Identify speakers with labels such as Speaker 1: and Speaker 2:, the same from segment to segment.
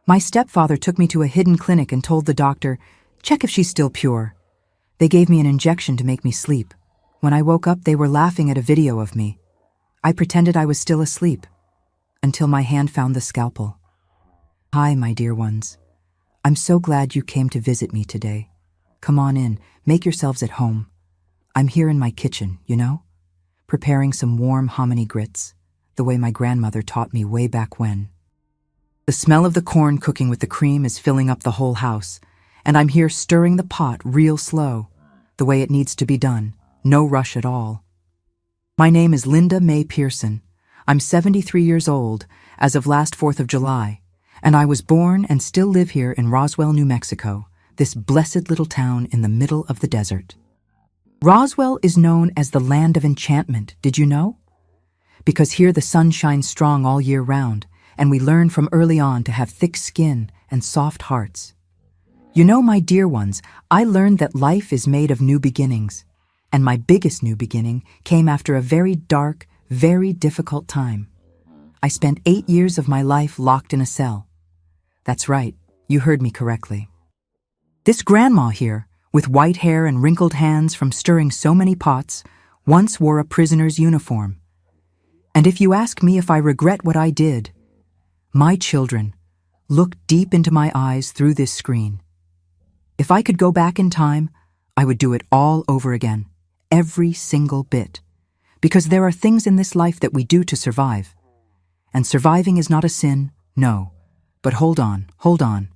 Speaker 1: My stepfather took me to a hidden clinic and told the doctor, check if she's still pure. They gave me an injection to make me sleep. When I woke up, they were laughing at a video of me. I pretended I was still asleep, until my hand found the scalpel. Hi, my dear ones. I'm so glad you came to visit me today. Come on in, make yourselves at home. I'm here in my kitchen, you know? Preparing some warm hominy grits, the way my grandmother taught me way back when. The smell of the corn cooking with the cream is filling up the whole house, and I'm here stirring the pot real slow, the way it needs to be done, no rush at all. My name is Linda Mae Pearson. I'm 73 years old as of last 4th of July, and I was born and still live here in Roswell, New Mexico, this blessed little town in the middle of the desert. Roswell is known as the land of enchantment, did you know? Because here the sun shines strong all year round, and we learn from early on to have thick skin and soft hearts. You know, my dear ones, I learned that life is made of new beginnings, and my biggest new beginning came after a very dark, very difficult time. I spent 8 years of my life locked in a cell. That's right, you heard me correctly. This grandma here, with white hair and wrinkled hands from stirring so many pots, once wore a prisoner's uniform. And if you ask me if I regret what I did, my children, look deep into my eyes through this screen. If I could go back in time, I would do it all over again, every single bit. Because there are things in this life that we do to survive. And surviving is not a sin, no. But hold on.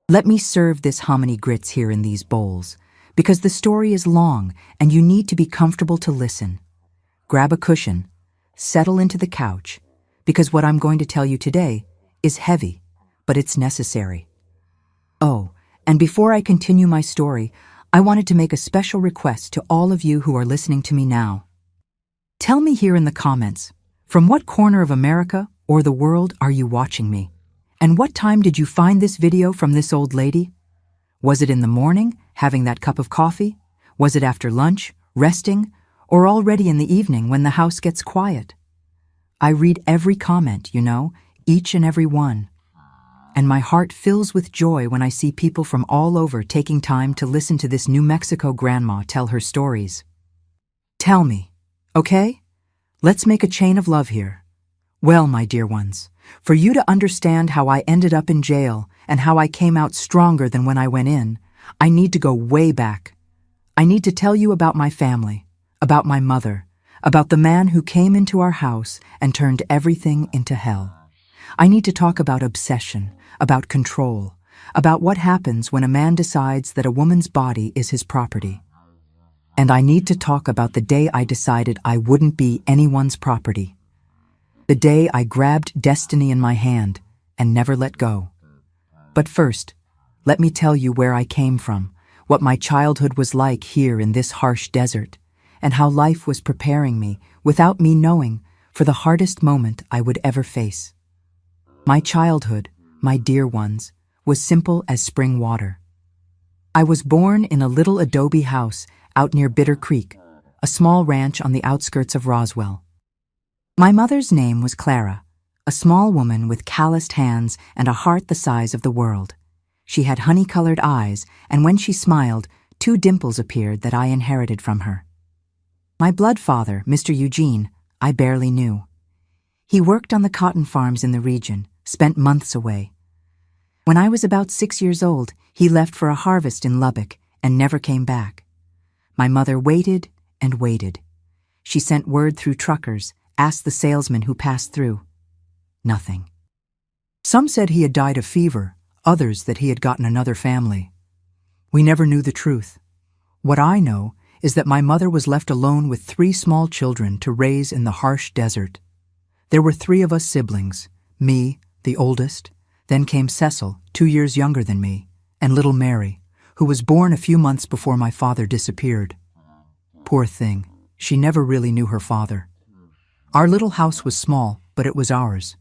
Speaker 1: Let me serve this hominy grits here in these bowls, because the story is long and you need to be comfortable to listen. Grab a cushion, settle into the couch, because what I'm going to tell you today is heavy, but it's necessary. Oh, and before I continue my story, I wanted to make a special request to all of you who are listening to me now. Tell me here in the comments, from what corner of America or the world are you watching me? And what time did you find this video from this old lady? Was it in the morning, having that cup of coffee? Was it after lunch, resting? Or already in the evening when the house gets quiet? I read every comment, you know, each and every one. And my heart fills with joy when I see people from all over taking time to listen to this New Mexico grandma tell her stories. Tell me, okay? Let's make a chain of love here. Well, my dear ones, for you to understand how I ended up in jail and how I came out stronger than when I went in, I need to go way back. I need to tell you about my family, about my mother, about the man who came into our house and turned everything into hell. I need to talk about obsession, about control, about what happens when a man decides that a woman's body is his property. And I need to talk about the day I decided I wouldn't be anyone's property. The day I grabbed destiny in my hand and never let go. But first, let me tell you where I came from, what my childhood was like here in this harsh desert, and how life was preparing me, without me knowing, for the hardest moment I would ever face. My childhood, my dear ones, was simple as spring water. I was born in a little adobe house out near Bitter Creek, a small ranch on the outskirts of Roswell. My mother's name was Clara, a small woman with calloused hands and a heart the size of the world. She had honey-colored eyes, and when she smiled, 2 dimples appeared that I inherited from her. My blood father, Mr. Eugene, I barely knew. He worked on the cotton farms in the region, spent months away. When I was about 6 years old, he left for a harvest in Lubbock and never came back. My mother waited and waited. She sent word through truckers, asked the salesman who passed through. Nothing. Some said he had died of fever, others that he had gotten another family. We never knew the truth. What I know is that my mother was left alone with 3 small children to raise in the harsh desert. There were 3 of us siblings, me, the oldest, then came Cecil, 2 years younger than me, and little Mary, who was born a few months before my father disappeared. Poor thing, she never really knew her father. Our little house was small, but it was ours.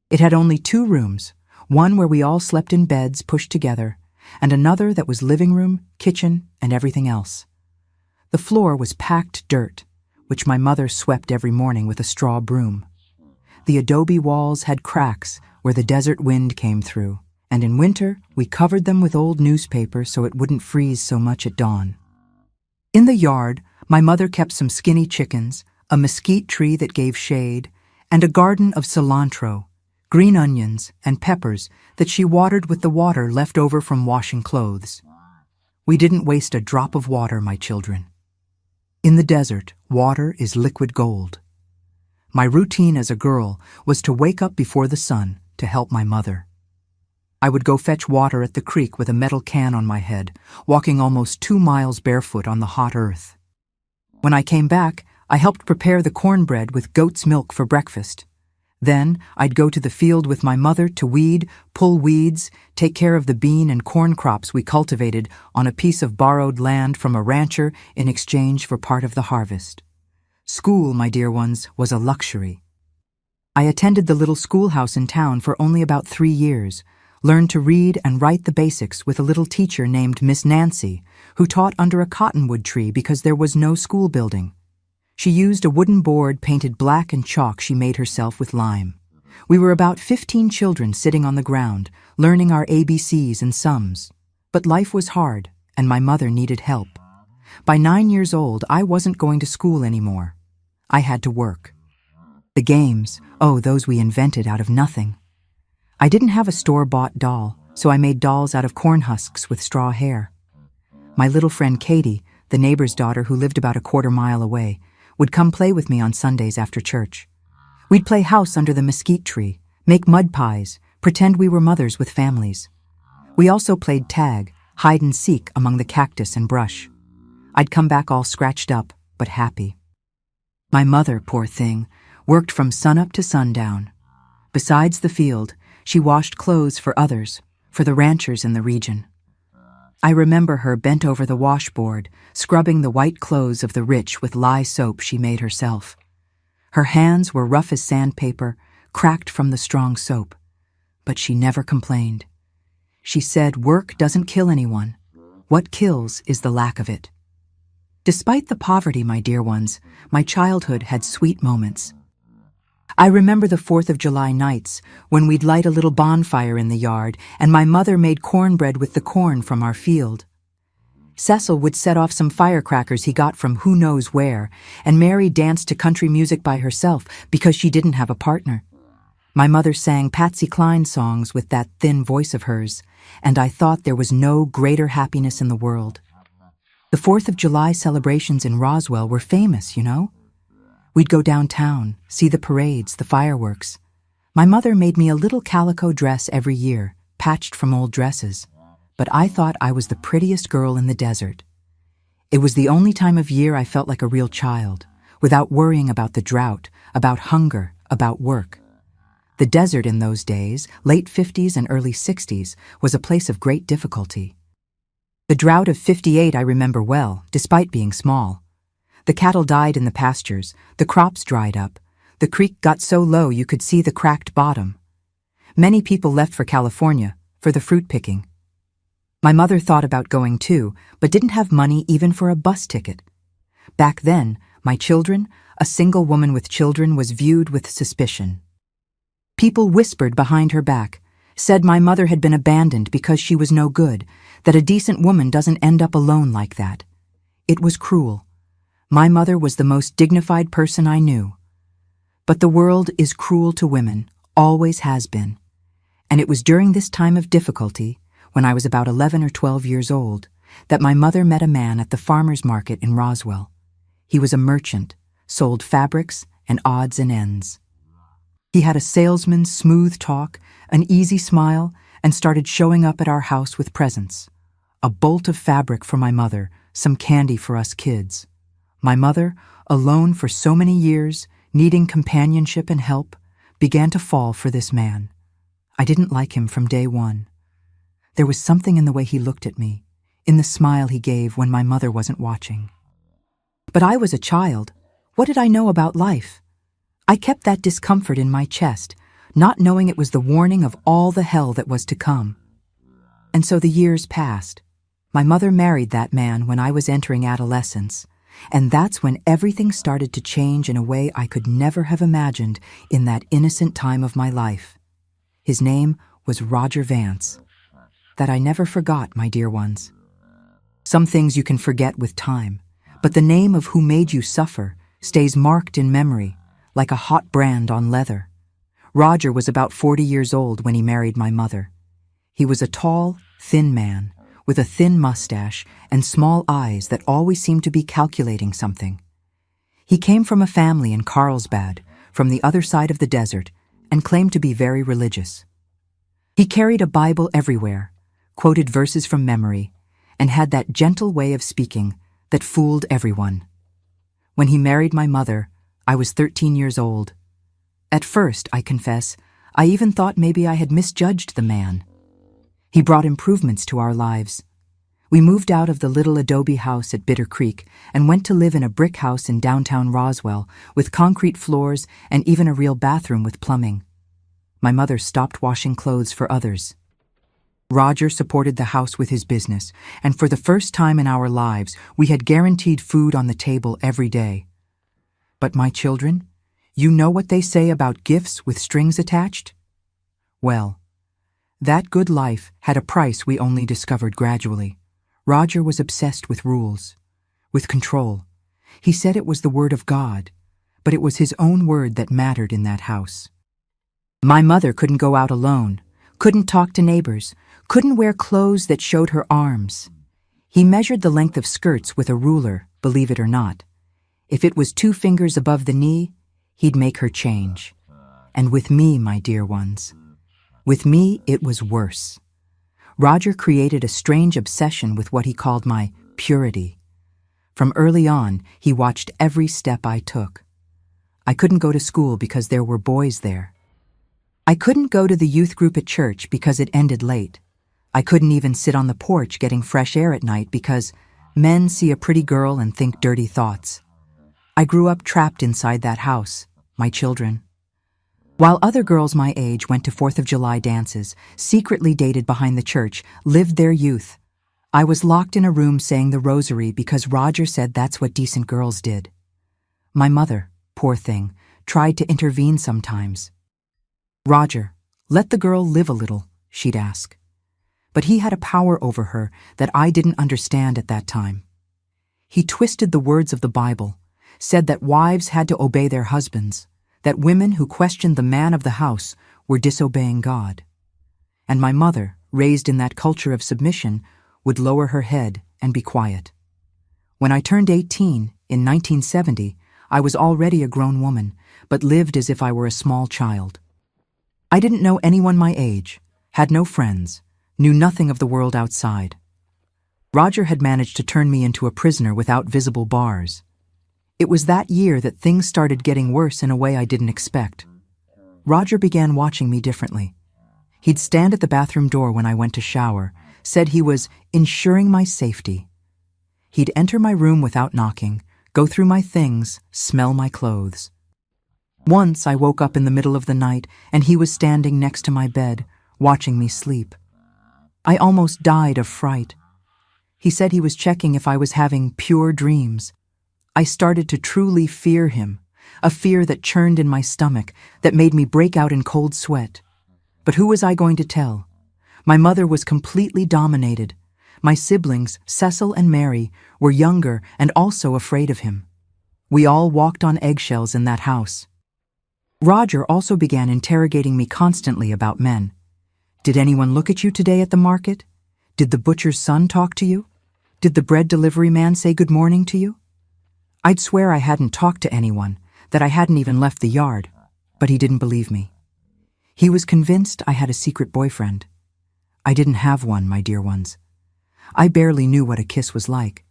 Speaker 1: It had only 2 rooms, one where we all slept in beds pushed together, and another that was living room, kitchen, and everything else. The floor was packed dirt, which my mother swept every morning with a straw broom. The adobe walls had cracks where the desert wind came through, and in winter we covered them with old newspaper so it wouldn't freeze so much at dawn. In the yard, my mother kept some skinny chickens, a mesquite tree that gave shade, and a garden of cilantro, green onions, and peppers that she watered with the water left over from washing clothes. We didn't waste a drop of water, my children. In the desert, water is liquid gold. My routine as a girl was to wake up before the sun to help my mother. I would go fetch water at the creek with a metal can on my head, walking almost 2 miles barefoot on the hot earth. When I came back, I helped prepare the cornbread with goat's milk for breakfast. Then I'd go to the field with my mother to weed, pull weeds, take care of the bean and corn crops we cultivated on a piece of borrowed land from a rancher in exchange for part of the harvest. School, my dear ones, was a luxury. I attended the little schoolhouse in town for only about 3 years, learned to read and write the basics with a little teacher named Miss Nancy, who taught under a cottonwood tree because there was no school building. She used a wooden board painted black and chalk she made herself with lime. We were about 15 children sitting on the ground, learning our ABCs and sums. But life was hard, and my mother needed help. By 9 years old, I wasn't going to school anymore. I had to work. The games, oh, those we invented out of nothing. I didn't have a store-bought doll, so I made dolls out of corn husks with straw hair. My little friend Katie, the neighbor's daughter who lived about a quarter mile away, would come play with me on Sundays after church. We'd play house under the mesquite tree, make mud pies, pretend we were mothers with families. We also played tag, hide and seek among the cactus and brush. I'd come back all scratched up, but happy. My mother, poor thing, worked from sunup to sundown. Besides the field, she washed clothes for others, for the ranchers in the region. I remember her bent over the washboard, scrubbing the white clothes of the rich with lye soap she made herself. Her hands were rough as sandpaper, cracked from the strong soap. But she never complained. She said work doesn't kill anyone. What kills is the lack of it. Despite the poverty, my dear ones, my childhood had sweet moments. I remember the 4th of July nights when we'd light a little bonfire in the yard and my mother made cornbread with the corn from our field. Cecil would set off some firecrackers he got from who knows where, and Mary danced to country music by herself because she didn't have a partner. My mother sang Patsy Cline songs with that thin voice of hers, and I thought there was no greater happiness in the world. The 4th of July celebrations in Roswell were famous, you know? We'd go downtown, see the parades, the fireworks. My mother made me a little calico dress every year, patched from old dresses. But I thought I was the prettiest girl in the desert. It was the only time of year I felt like a real child, without worrying about the drought, about hunger, about work. The desert in those days, late 50s and early 60s, was a place of great difficulty. The drought of '58 I remember well, despite being small. The cattle died in the pastures, the crops dried up, the creek got so low you could see the cracked bottom. Many people left for California, for the fruit picking. My mother thought about going too, but didn't have money even for a bus ticket. Back then, my children, a single woman with children, was viewed with suspicion. People whispered behind her back, said my mother had been abandoned because she was no good, that a decent woman doesn't end up alone like that. It was cruel. My mother was the most dignified person I knew. But the world is cruel to women, always has been. And it was during this time of difficulty, when I was about 11 or 12 years old, that my mother met a man at the farmer's market in Roswell. He was a merchant, sold fabrics and odds and ends. He had a salesman's smooth talk, an easy smile, and started showing up at our house with presents. A bolt of fabric for my mother, some candy for us kids. My mother, alone for so many years, needing companionship and help, began to fall for this man. I didn't like him from day one. There was something in the way he looked at me, in the smile he gave when my mother wasn't watching. But I was a child. What did I know about life? I kept that discomfort in my chest, not knowing it was the warning of all the hell that was to come. And so the years passed. My mother married that man when I was entering adolescence, and that's when everything started to change in a way I could never have imagined in that innocent time of my life. His name was Roger Vance. That I never forgot, my dear ones. Some things you can forget with time, but the name of who made you suffer stays marked in memory, like a hot brand on leather. Roger was about 40 years old when he married my mother. He was a tall, thin man, with a thin mustache and small eyes that always seemed to be calculating something. He came from a family in Carlsbad, from the other side of the desert, and claimed to be very religious. He carried a Bible everywhere, quoted verses from memory, and had that gentle way of speaking that fooled everyone. When he married my mother, I was 13 years old. At first, I confess, I even thought maybe I had misjudged the man. He brought improvements to our lives. We moved out of the little adobe house at Bitter Creek and went to live in a brick house in downtown Roswell with concrete floors and even a real bathroom with plumbing. My mother stopped washing clothes for others. Roger supported the house with his business, and for the first time in our lives, we had guaranteed food on the table every day. But my children, you know what they say about gifts with strings attached? Well, that good life had a price we only discovered gradually. Roger was obsessed with rules, with control. He said it was the word of God, but it was his own word that mattered in that house. My mother couldn't go out alone, couldn't talk to neighbors, couldn't wear clothes that showed her arms. He measured the length of skirts with a ruler, believe it or not. If it was 2 fingers above the knee, he'd make her change. And with me, my dear ones, with me it was worse. Roger created a strange obsession with what he called my purity. From early on, he watched every step I took. I couldn't go to school because there were boys there. I couldn't go to the youth group at church because it ended late. I couldn't even sit on the porch getting fresh air at night because men see a pretty girl and think dirty thoughts. I grew up trapped inside that house, my children. While other girls my age went to 4th of July dances, secretly dated behind the church, lived their youth, I was locked in a room saying the rosary because Roger said that's what decent girls did. My mother, poor thing, tried to intervene sometimes. "Roger, let the girl live a little," she'd ask. But he had a power over her that I didn't understand at that time. He twisted the words of the Bible, said that wives had to obey their husbands, that women who questioned the man of the house were disobeying God. And my mother, raised in that culture of submission, would lower her head and be quiet. When I turned 18, in 1970, I was already a grown woman, but lived as if I were a small child. I didn't know anyone my age, had no friends, knew nothing of the world outside. Roger had managed to turn me into a prisoner without visible bars. It was that year that things started getting worse in a way I didn't expect. Roger began watching me differently. He'd stand at the bathroom door when I went to shower, said he was ensuring my safety. He'd enter my room without knocking, go through my things, smell my clothes. Once I woke up in the middle of the night and he was standing next to my bed, watching me sleep. I almost died of fright. He said he was checking if I was having pure dreams. I started to truly fear him, a fear that churned in my stomach, that made me break out in cold sweat. But who was I going to tell? My mother was completely dominated. My siblings, Cecil and Mary, were younger and also afraid of him. We all walked on eggshells in that house. Roger also began interrogating me constantly about men. "Did anyone look at you today at the market? Did the butcher's son talk to you? Did the bread delivery man say good morning to you?" I'd swear I hadn't talked to anyone, that I hadn't even left the yard, but he didn't believe me. He was convinced I had a secret boyfriend. I didn't have one, my dear ones. I barely knew what a kiss was like.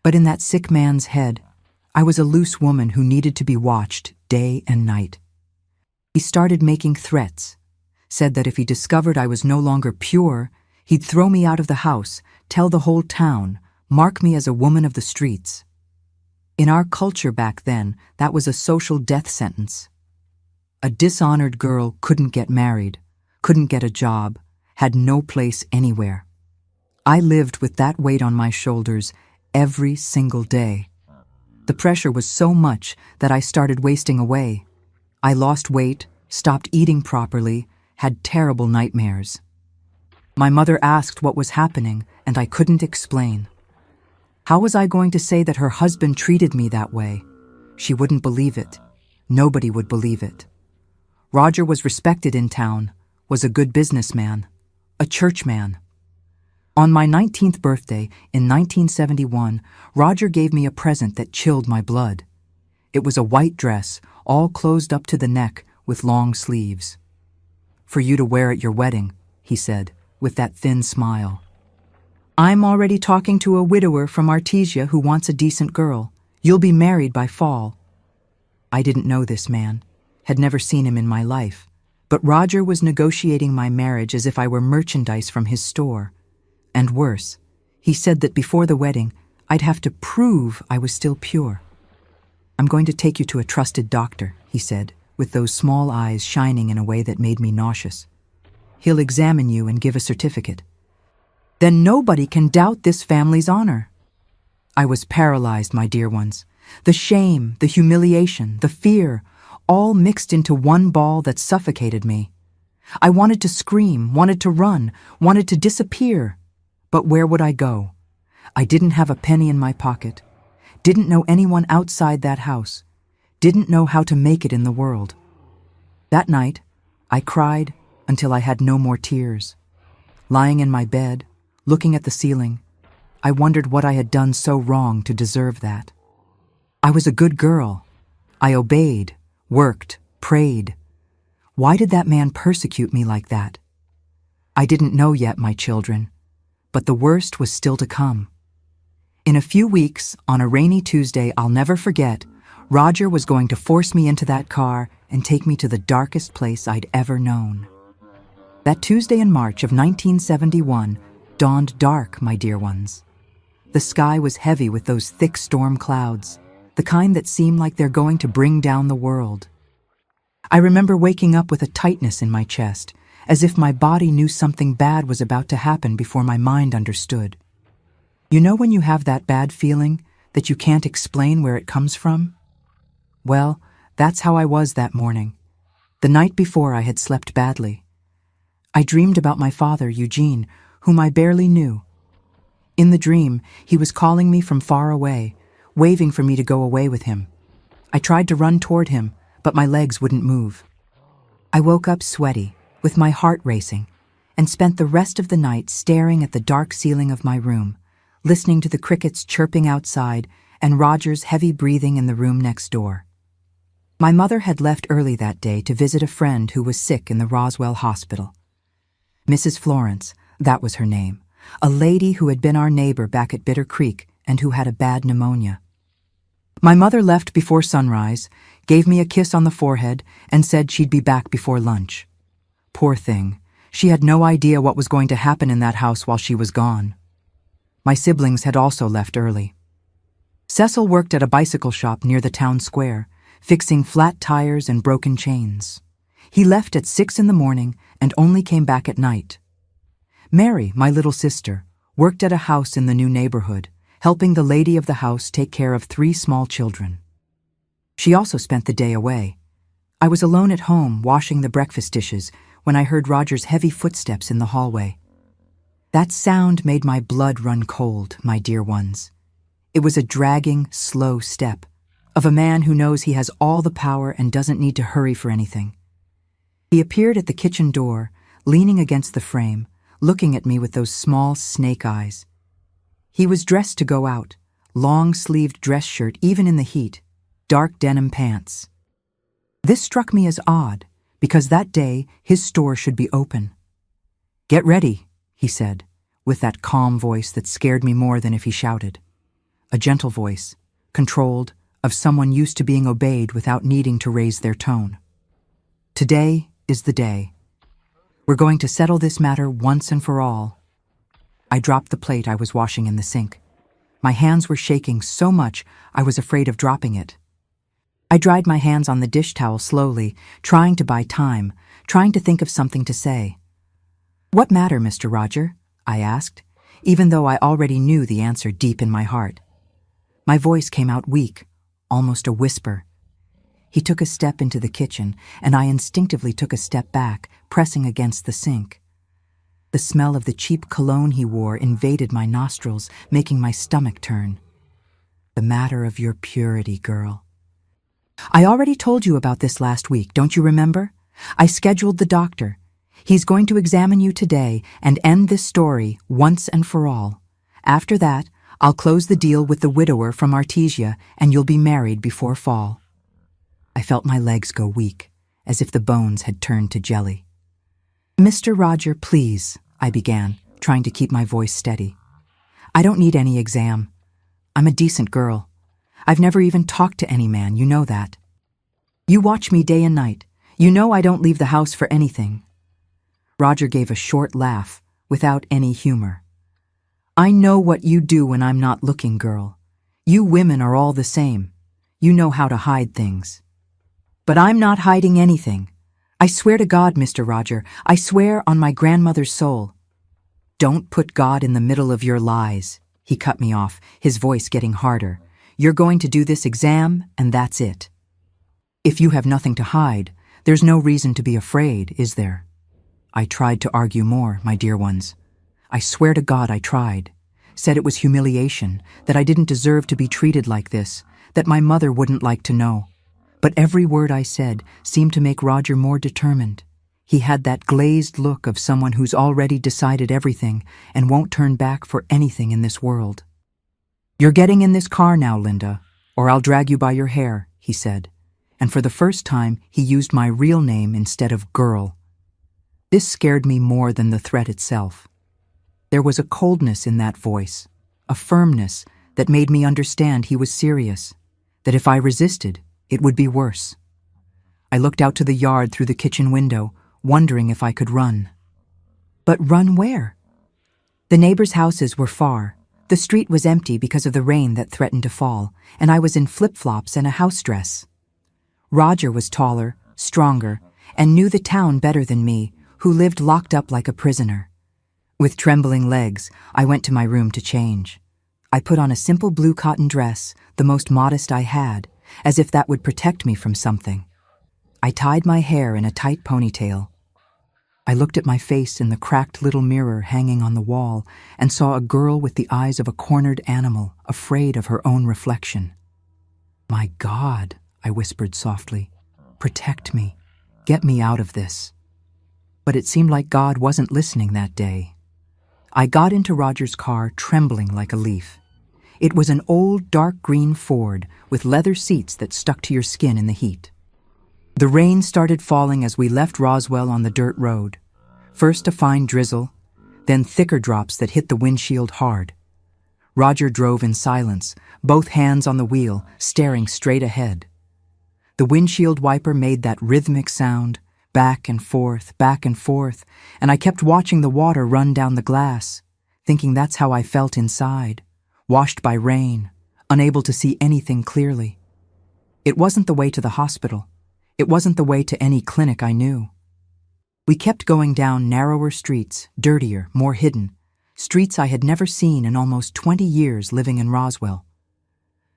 Speaker 1: But in that sick man's head, I was a loose woman who needed to be watched day and night. He started making threats, said that if he discovered I was no longer pure, he'd throw me out of the house, tell the whole town, mark me as a woman of the streets. In our culture back then, that was a social death sentence. A dishonored girl couldn't get married, couldn't get a job, had no place anywhere. I lived with that weight on my shoulders every single day. The pressure was so much that I started wasting away. I lost weight, stopped eating properly, had terrible nightmares. My mother asked what was happening, and I couldn't explain. How was I going to say that her husband treated me that way? She wouldn't believe it. Nobody would believe it. Roger was respected in town, was a good businessman, a churchman. On my 19th birthday in 1971, Roger gave me a present that chilled my blood. It was a white dress, all closed up to the neck with long sleeves. "For you to wear at your wedding," he said, with that thin smile. "I'm already talking to a widower from Artesia who wants a decent girl. You'll be married by fall." I didn't know this man, had never seen him in my life, but Roger was negotiating my marriage as if I were merchandise from his store. And worse, he said that before the wedding, I'd have to prove I was still pure. "I'm going to take you to a trusted doctor," he said, with those small eyes shining in a way that made me nauseous. "He'll examine you and give a certificate. Then nobody can doubt this family's honor." I was paralyzed, my dear ones. The shame, the humiliation, the fear, all mixed into one ball that suffocated me. I wanted to scream, wanted to run, wanted to disappear. But where would I go? I didn't have a penny in my pocket, didn't know anyone outside that house, didn't know how to make it in the world. That night, I cried until I had no more tears. Lying in my bed, looking at the ceiling, I wondered what I had done so wrong to deserve that. I was a good girl. I obeyed, worked, prayed. Why did that man persecute me like that? I didn't know yet, my children, but the worst was still to come. In a few weeks, on a rainy Tuesday I'll never forget, Roger was going to force me into that car and take me to the darkest place I'd ever known. That Tuesday in March of 1971 dawned dark, my dear ones. The sky was heavy with those thick storm clouds, the kind that seem like they're going to bring down the world. I remember waking up with a tightness in my chest, as if my body knew something bad was about to happen before my mind understood. You know when you have that bad feeling that you can't explain where it comes from? Well, that's how I was that morning. The night before I had slept badly. I dreamed about my father, Eugene, whom I barely knew. In the dream, he was calling me from far away, waving for me to go away with him. I tried to run toward him, but my legs wouldn't move. I woke up sweaty, with my heart racing, and spent the rest of the night staring at the dark ceiling of my room, listening to the crickets chirping outside and Roger's heavy breathing in the room next door. My mother had left early that day to visit a friend who was sick in the Roswell hospital. Mrs. Florence, that was her name, a lady who had been our neighbor back at Bitter Creek and who had a bad pneumonia. My mother left before sunrise, gave me a kiss on the forehead, and said she'd be back before lunch. Poor thing, she had no idea what was going to happen in that house while she was gone. My siblings had also left early. Cecil worked at a bicycle shop near the town square, fixing flat tires and broken chains. He left at 6 in the morning and only came back at night. Mary, my little sister, worked at a house in the new neighborhood, helping the lady of the house take care of 3 small children. She also spent the day away. I was alone at home washing the breakfast dishes when I heard Roger's heavy footsteps in the hallway. That sound made my blood run cold, my dear ones. It was a dragging, slow step of a man who knows he has all the power and doesn't need to hurry for anything. He appeared at the kitchen door, leaning against the frame, looking at me with those small snake eyes. He was dressed to go out, long-sleeved dress shirt even in the heat, dark denim pants. This struck me as odd, because that day his store should be open. "Get ready," he said, with that calm voice that scared me more than if he shouted. A gentle voice, controlled, of someone used to being obeyed without needing to raise their tone. "Today is the day. We're going to settle this matter once and for all." I dropped the plate I was washing in the sink. My hands were shaking so much I was afraid of dropping it. I dried my hands on the dish towel slowly, trying to buy time, trying to think of something to say. "What matter, Mr. Roger?" I asked, even though I already knew the answer deep in my heart. My voice came out weak, almost a whisper. He took a step into the kitchen, and I instinctively took a step back, pressing against the sink. The smell of the cheap cologne he wore invaded my nostrils, making my stomach turn. The matter of your purity, girl. I already told you about this last week, don't you remember? I scheduled the doctor. He's going to examine you today and end this story once and for all. After that, I'll close the deal with the widower from Artesia, and you'll be married before fall. I felt my legs go weak, as if the bones had turned to jelly. Mr. Roger, please, I began, trying to keep my voice steady. I don't need any exam. I'm a decent girl. I've never even talked to any man, you know that. You watch me day and night. You know I don't leave the house for anything. Roger gave a short laugh, without any humor. I know what you do when I'm not looking, girl. You women are all the same. You know how to hide things. But I'm not hiding anything. I swear to God, Mr. Roger, I swear on my grandmother's soul. Don't put God in the middle of your lies. He cut me off, his voice getting harder. You're going to do this exam, and that's it. If you have nothing to hide, there's no reason to be afraid, is there? I tried to argue more, my dear ones. I swear to God I tried. Said it was humiliation, that I didn't deserve to be treated like this, that my mother wouldn't like to know. But every word I said seemed to make Roger more determined. He had that glazed look of someone who's already decided everything and won't turn back for anything in this world. You're getting in this car now, Linda, or I'll drag you by your hair, he said. And for the first time, he used my real name instead of girl. This scared me more than the threat itself. There was a coldness in that voice, a firmness that made me understand he was serious, that if I resisted, it would be worse. I looked out to the yard through the kitchen window, wondering if I could run. But run where? The neighbors' houses were far. The street was empty because of the rain that threatened to fall, and I was in flip-flops and a house dress. Roger was taller, stronger, and knew the town better than me, who lived locked up like a prisoner. With trembling legs, I went to my room to change. I put on a simple blue cotton dress, the most modest I had, as if that would protect me from something. I tied my hair in a tight ponytail. I looked at my face in the cracked little mirror hanging on the wall and saw a girl with the eyes of a cornered animal, afraid of her own reflection. My God, I whispered softly, protect me, get me out of this. But it seemed like God wasn't listening that day. I got into Roger's car trembling like a leaf. It was an old dark green Ford with leather seats that stuck to your skin in the heat. The rain started falling as we left Roswell on the dirt road. First a fine drizzle, then thicker drops that hit the windshield hard. Roger drove in silence, both hands on the wheel, staring straight ahead. The windshield wiper made that rhythmic sound, back and forth, and I kept watching the water run down the glass, thinking that's how I felt inside, washed by rain, unable to see anything clearly. It wasn't the way to the hospital. It wasn't the way to any clinic I knew. We kept going down narrower streets, dirtier, more hidden, streets I had never seen in almost 20 years living in Roswell.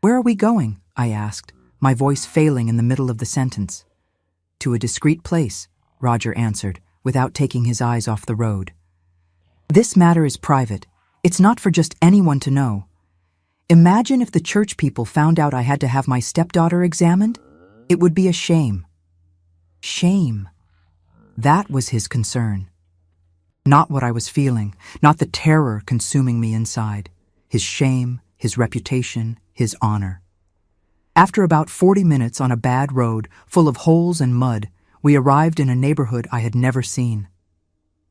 Speaker 1: Where are we going? I asked, my voice failing in the middle of the sentence. To a discreet place, Roger answered, without taking his eyes off the road. This matter is private. It's not for just anyone to know. Imagine if the church people found out I had to have my stepdaughter examined. It would be a shame. Shame. That was his concern. Not what I was feeling, not the terror consuming me inside. His shame, his reputation, his honor. After about 40 minutes on a bad road full of holes and mud, we arrived in a neighborhood I had never seen.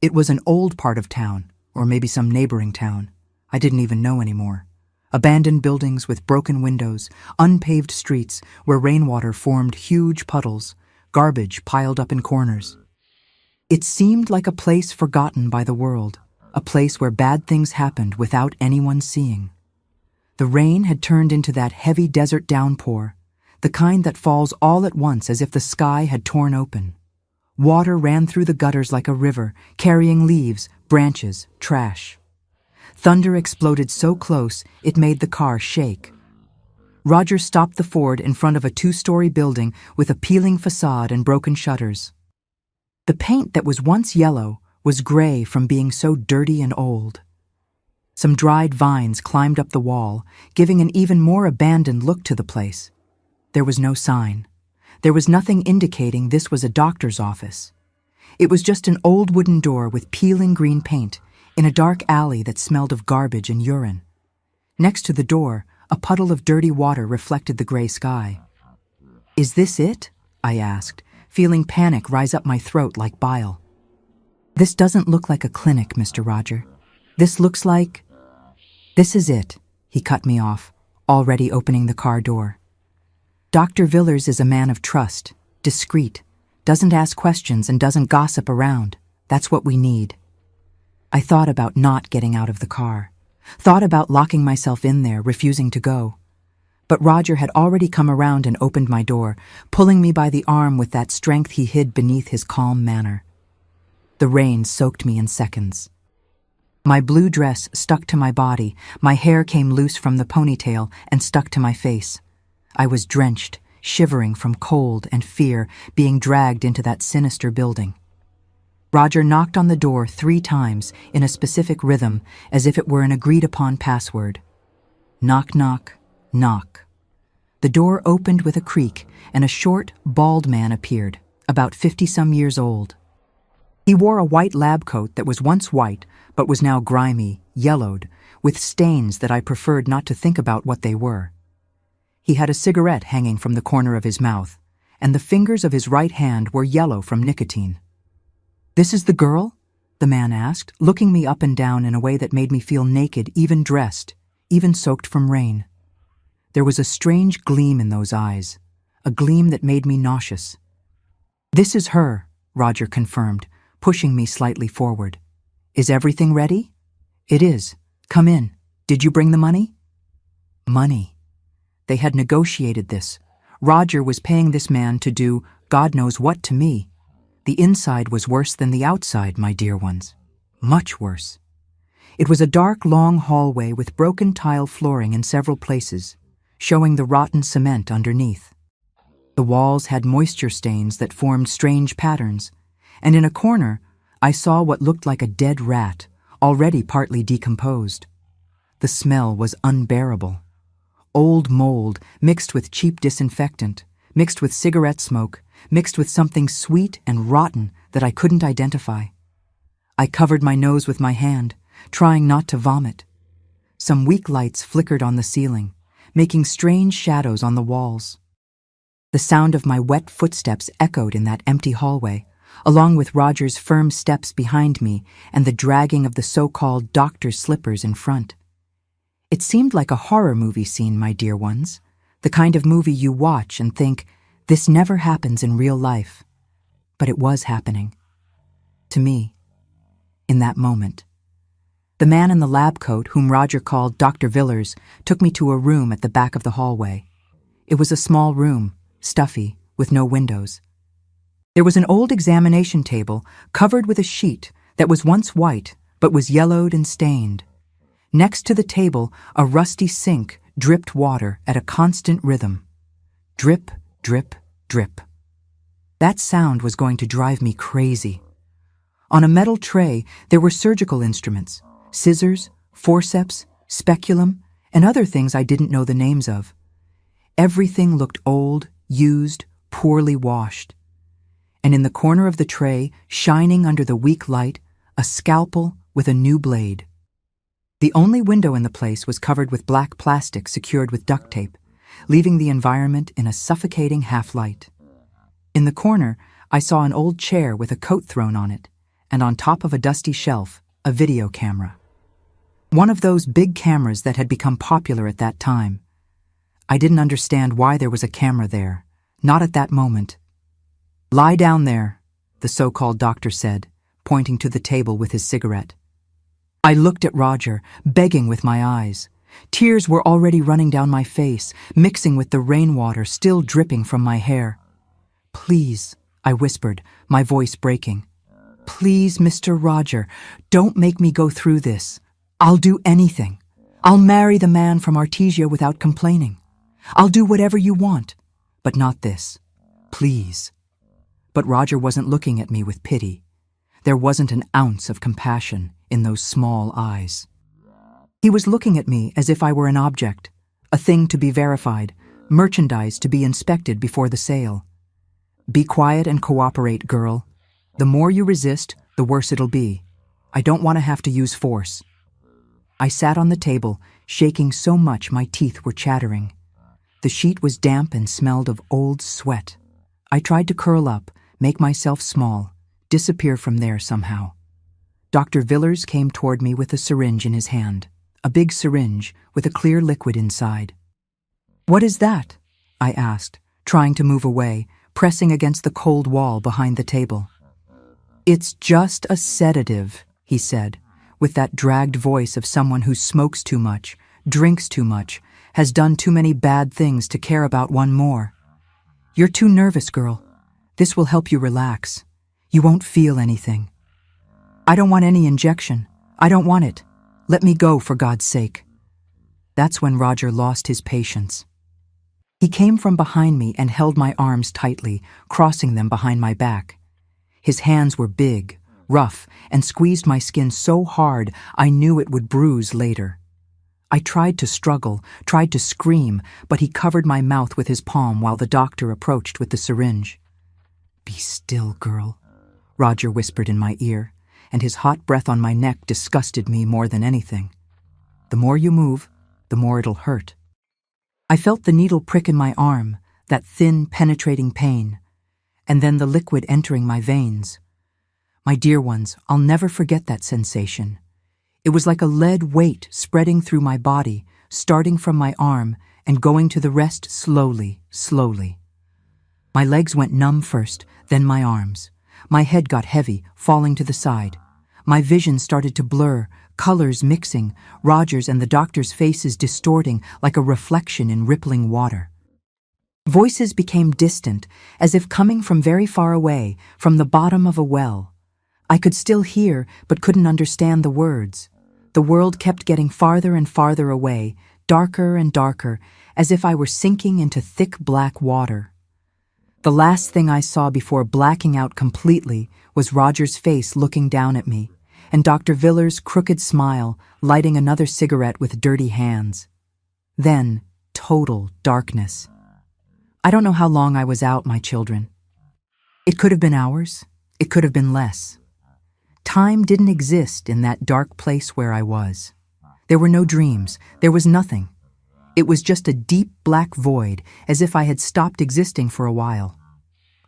Speaker 1: It was an old part of town, or maybe some neighboring town. I didn't even know anymore. Abandoned buildings with broken windows, unpaved streets where rainwater formed huge puddles, garbage piled up in corners. It seemed like a place forgotten by the world, a place where bad things happened without anyone seeing. The rain had turned into that heavy desert downpour, the kind that falls all at once as if the sky had torn open. Water ran through the gutters like a river, carrying leaves, branches, trash. Thunder exploded so close it made the car shake. Roger stopped the Ford in front of a 2-story building with a peeling facade and broken shutters. The paint that was once yellow was gray from being so dirty and old. Some dried vines climbed up the wall, giving an even more abandoned look to the place. There was no sign. There was nothing indicating this was a doctor's office. It was just an old wooden door with peeling green paint in a dark alley that smelled of garbage and urine. Next to the door, a puddle of dirty water reflected the gray sky. "Is this it?" I asked, feeling panic rise up my throat like bile. "This doesn't look like a clinic, Mr. Roger. This looks like—" "This is it," he cut me off, already opening the car door. "Dr. Villers is a man of trust, discreet, doesn't ask questions and doesn't gossip around. That's what we need." I thought about not getting out of the car, thought about locking myself in there, refusing to go. But Roger had already come around and opened my door, pulling me by the arm with that strength he hid beneath his calm manner. The rain soaked me in seconds. My blue dress stuck to my body, my hair came loose from the ponytail and stuck to my face. I was drenched, shivering from cold and fear, being dragged into that sinister building. Roger knocked on the door 3 times in a specific rhythm, as if it were an agreed-upon password. Knock, knock, knock. The door opened with a creak, and a short, bald man appeared, about 50-some years old. He wore a white lab coat that was once white, but was now grimy, yellowed, with stains that I preferred not to think about what they were. He had a cigarette hanging from the corner of his mouth, and the fingers of his right hand were yellow from nicotine. "This is the girl?" the man asked, looking me up and down in a way that made me feel naked, even dressed, even soaked from rain. There was a strange gleam in those eyes, a gleam that made me nauseous. "This is her," Roger confirmed, pushing me slightly forward. "Is everything ready?" "It is. Come in. Did you bring the money?" Money. They had negotiated this. Roger was paying this man to do God knows what to me. The inside was worse than the outside, my dear ones. Much worse. It was a dark, long hallway with broken tile flooring in several places, showing the rotten cement underneath. The walls had moisture stains that formed strange patterns, and in a corner, I saw what looked like a dead rat, already partly decomposed. The smell was unbearable. Old mold mixed with cheap disinfectant, mixed with cigarette smoke, mixed with something sweet and rotten that I couldn't identify. I covered my nose with my hand, trying not to vomit. Some weak lights flickered on the ceiling, making strange shadows on the walls. The sound of my wet footsteps echoed in that empty hallway, along with Roger's firm steps behind me and the dragging of the so-called doctor's slippers in front. It seemed like a horror movie scene, my dear ones, the kind of movie you watch and think, this never happens in real life. But it was happening. To me. In that moment. The man in the lab coat, whom Roger called Dr. Villers, took me to a room at the back of the hallway. It was a small room, stuffy, with no windows. There was an old examination table covered with a sheet that was once white but was yellowed and stained. Next to the table, a rusty sink dripped water at a constant rhythm. Drip, drip, drip. That sound was going to drive me crazy. On a metal tray, there were surgical instruments, scissors, forceps, speculum, and other things I didn't know the names of. Everything looked old, used, poorly washed. And in the corner of the tray, shining under the weak light, a scalpel with a new blade. The only window in the place was covered with black plastic secured with duct tape, leaving the environment in a suffocating half-light. In the corner, I saw an old chair with a coat thrown on it, and on top of a dusty shelf, a video camera. One of those big cameras that had become popular at that time. I didn't understand why there was a camera there, not at that moment. "Lie down there," the so-called doctor said, pointing to the table with his cigarette. I looked at Roger, begging with my eyes. Tears were already running down my face, mixing with the rainwater still dripping from my hair. "Please," I whispered, my voice breaking. "Please, Mr. Roger, don't make me go through this. I'll do anything. I'll marry the man from Artesia without complaining. I'll do whatever you want, but not this. Please." But Roger wasn't looking at me with pity. There wasn't an ounce of compassion in those small eyes. He was looking at me as if I were an object, a thing to be verified, merchandise to be inspected before the sale. "Be quiet and cooperate, girl. The more you resist, the worse it'll be. I don't want to have to use force." I sat on the table, shaking so much my teeth were chattering. The sheet was damp and smelled of old sweat. I tried to curl up, make myself small, disappear from there somehow. Dr. Villers came toward me with a syringe in his hand, a big syringe with a clear liquid inside. "What is that?" I asked, trying to move away, pressing against the cold wall behind the table. "It's just a sedative," he said, with that dragged voice of someone who smokes too much, drinks too much, has done too many bad things to care about one more. "You're too nervous, girl. This will help you relax. You won't feel anything." "I don't want any injection. I don't want it. Let me go, for God's sake." That's when Roger lost his patience. He came from behind me and held my arms tightly, crossing them behind my back. His hands were big, rough, and squeezed my skin so hard I knew it would bruise later. I tried to struggle, tried to scream, but he covered my mouth with his palm while the doctor approached with the syringe. "Be still, girl," Roger whispered in my ear, and his hot breath on my neck disgusted me more than anything. "The more you move, the more it'll hurt." I felt the needle prick in my arm, that thin, penetrating pain, and then the liquid entering my veins. My dear ones, I'll never forget that sensation. It was like a lead weight spreading through my body, starting from my arm and going to the rest slowly, slowly. My legs went numb first, then my arms. My head got heavy, falling to the side. My vision started to blur, colors mixing, Roger's and the doctor's faces distorting like a reflection in rippling water. Voices became distant, as if coming from very far away, from the bottom of a well. I could still hear, but couldn't understand the words. The world kept getting farther and farther away, darker and darker, as if I were sinking into thick black water. The last thing I saw before blacking out completely was Roger's face looking down at me, and Dr. Villers' crooked smile, lighting another cigarette with dirty hands. Then, total darkness. I don't know how long I was out, my children. It could have been hours. It could have been less. Time didn't exist in that dark place where I was. There were no dreams. There was nothing. It was just a deep black void, as if I had stopped existing for a while.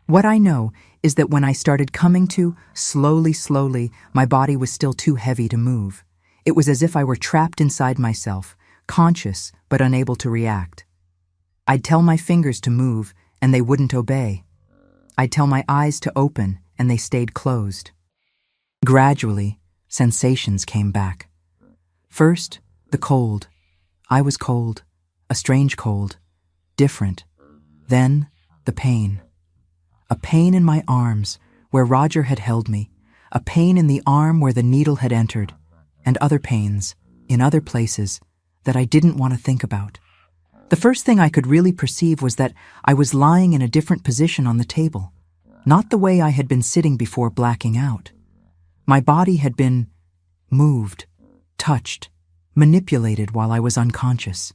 Speaker 1: What I know is that when I started coming to, slowly, slowly, my body was still too heavy to move. It was as if I were trapped inside myself, conscious but unable to react. I'd tell my fingers to move, and they wouldn't obey. I'd tell my eyes to open, and they stayed closed. Gradually, sensations came back. First, the cold. I was cold, a strange cold, different. Then, the pain. A pain in my arms, where Roger had held me, a pain in the arm where the needle had entered, and other pains, in other places, that I didn't want to think about. The first thing I could really perceive was that I was lying in a different position on the table, not the way I had been sitting before blacking out. My body had been moved, touched, manipulated while I was unconscious.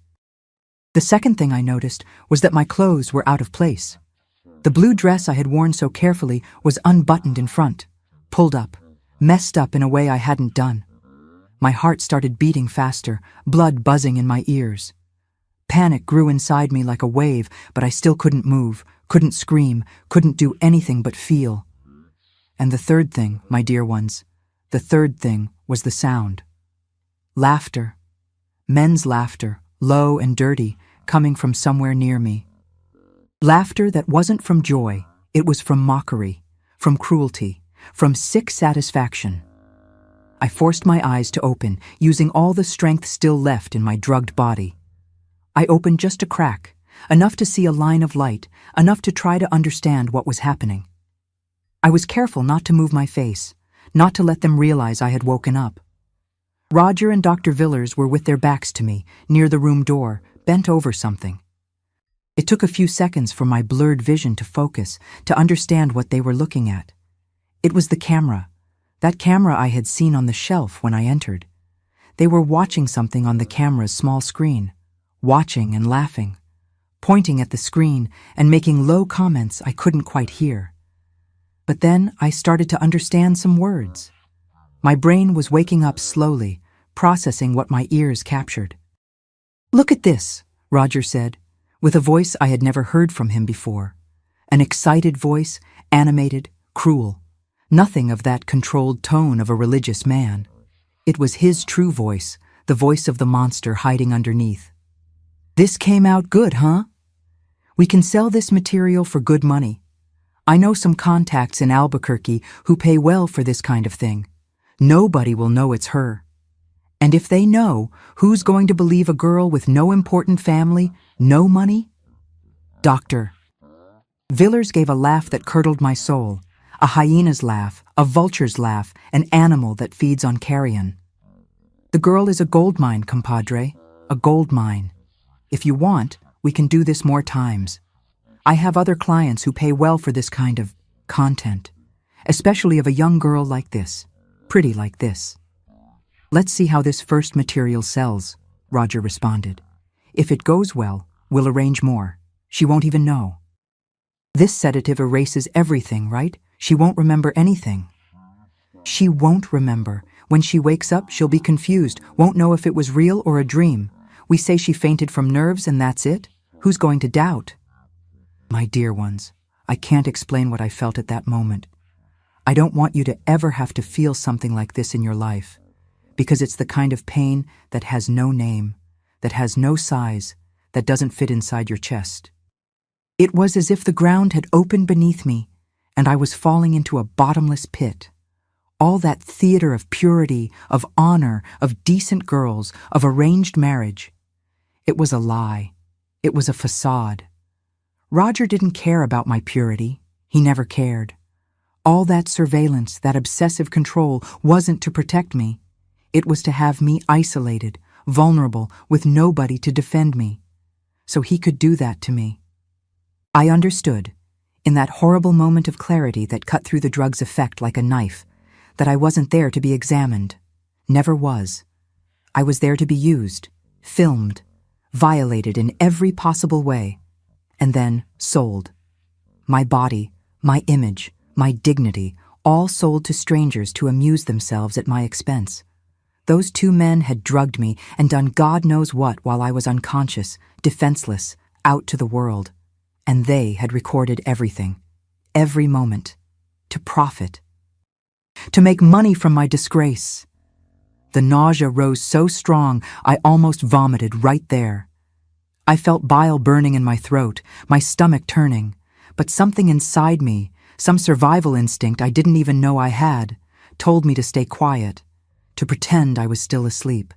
Speaker 1: The second thing I noticed was that my clothes were out of place. The blue dress I had worn so carefully was unbuttoned in front, pulled up, messed up in a way I hadn't done. My heart started beating faster, blood buzzing in my ears. Panic grew inside me like a wave, but I still couldn't move, couldn't scream, couldn't do anything but feel. And the third thing, my dear ones, the third thing was the sound. Laughter. Men's laughter, low and dirty, coming from somewhere near me. Laughter that wasn't from joy, it was from mockery, from cruelty, from sick satisfaction. I forced my eyes to open, using all the strength still left in my drugged body. I opened just a crack, enough to see a line of light, enough to try to understand what was happening. I was careful not to move my face, not to let them realize I had woken up. Roger and Dr. Villers were with their backs to me, near the room door, bent over something. It took a few seconds for my blurred vision to focus, to understand what they were looking at. It was the camera, that camera I had seen on the shelf when I entered. They were watching something on the camera's small screen, watching and laughing, pointing at the screen and making low comments I couldn't quite hear. But then I started to understand some words. My brain was waking up slowly, processing what my ears captured. "Look at this," Roger said, with a voice I had never heard from him before. An excited voice, animated, cruel. Nothing of that controlled tone of a religious man. It was his true voice, the voice of the monster hiding underneath. "This came out good, huh? We can sell this material for good money. I know some contacts in Albuquerque who pay well for this kind of thing. Nobody will know it's her. And if they know, who's going to believe a girl with no important family, no money?" "Doctor." Villers gave a laugh that curdled my soul. A hyena's laugh, a vulture's laugh, an animal that feeds on carrion. "The girl is a gold mine, compadre, a gold mine. If you want, we can do this more times. I have other clients who pay well for this kind of content, especially of a young girl like this, pretty like this." "Let's see how this first material sells," Roger responded. "If it goes well, we'll arrange more. She won't even know. This sedative erases everything, right? She won't remember anything." "She won't remember. When she wakes up, she'll be confused, won't know if it was real or a dream. We say she fainted from nerves and that's it? Who's going to doubt?" My dear ones, I can't explain what I felt at that moment. I don't want you to ever have to feel something like this in your life, because it's the kind of pain that has no name, that has no size, that doesn't fit inside your chest. It was as if the ground had opened beneath me, and I was falling into a bottomless pit. All that theater of purity, of honor, of decent girls, of arranged marriage. It was a lie. It was a facade. Roger didn't care about my purity. He never cared. All that surveillance, that obsessive control wasn't to protect me. It was to have me isolated, vulnerable, with nobody to defend me. So he could do that to me. I understood, in that horrible moment of clarity that cut through the drug's effect like a knife, that I wasn't there to be examined. Never was. I was there to be used, filmed, violated in every possible way, and then sold. My body, my image, my dignity, all sold to strangers to amuse themselves at my expense. Those two men had drugged me and done God knows what while I was unconscious, defenseless, out to the world. And they had recorded everything, every moment, to profit, to make money from my disgrace. The nausea rose so strong I almost vomited right there. I felt bile burning in my throat, my stomach turning, but something inside me, some survival instinct I didn't even know I had, told me to stay quiet, to pretend I was still asleep,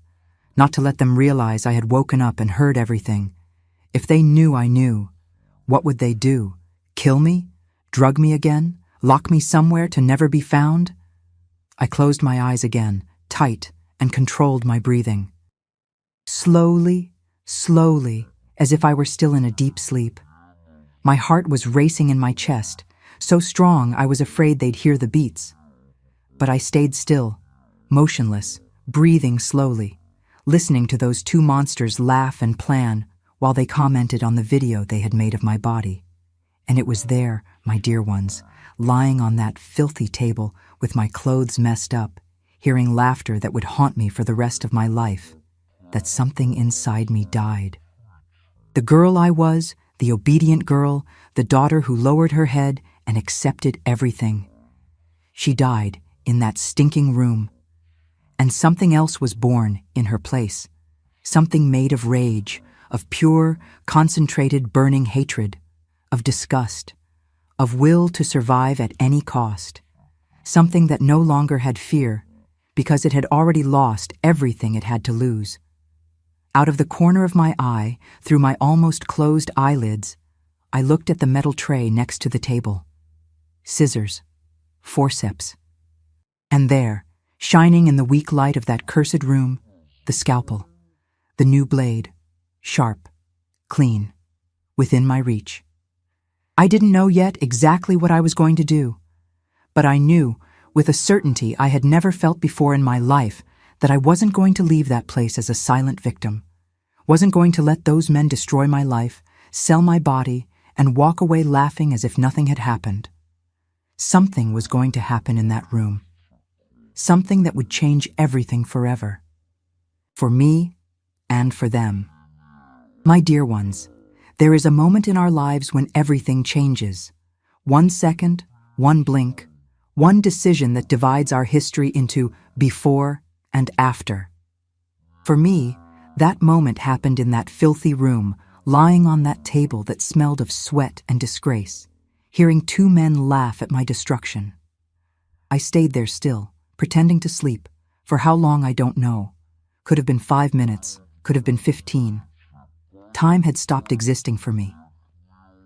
Speaker 1: not to let them realize I had woken up and heard everything. If they knew I knew, what would they do? Kill me? Drug me again? Lock me somewhere to never be found? I closed my eyes again, tight, and controlled my breathing. Slowly, slowly, as if I were still in a deep sleep. My heart was racing in my chest, so strong I was afraid they'd hear the beats. But I stayed still, motionless, breathing slowly, listening to those two monsters laugh and plan while they commented on the video they had made of my body. And it was there, my dear ones, lying on that filthy table with my clothes messed up, hearing laughter that would haunt me for the rest of my life, that something inside me died. The girl I was, the obedient girl, the daughter who lowered her head and accepted everything. She died in that stinking room. And something else was born in her place, something made of rage, of pure, concentrated, burning hatred, of disgust, of will to survive at any cost, something that no longer had fear because it had already lost everything it had to lose. Out of the corner of my eye, through my almost closed eyelids, I looked at the metal tray next to the table. Scissors, forceps, and there, shining in the weak light of that cursed room, the scalpel, the new blade, sharp, clean, within my reach. I didn't know yet exactly what I was going to do, but I knew, with a certainty I had never felt before in my life, that I wasn't going to leave that place as a silent victim, wasn't going to let those men destroy my life, sell my body, and walk away laughing as if nothing had happened. Something was going to happen in that room. Something that would change everything forever. For me and for them. My dear ones, there is a moment in our lives when everything changes. 1 second, 1 blink, 1 decision that divides our history into before and after. For me, that moment happened in that filthy room, lying on that table that smelled of sweat and disgrace, hearing 2 men laugh at my destruction. I stayed there still, pretending to sleep, for how long I don't know. Could have been 5 minutes, could have been 15. Time had stopped existing for me.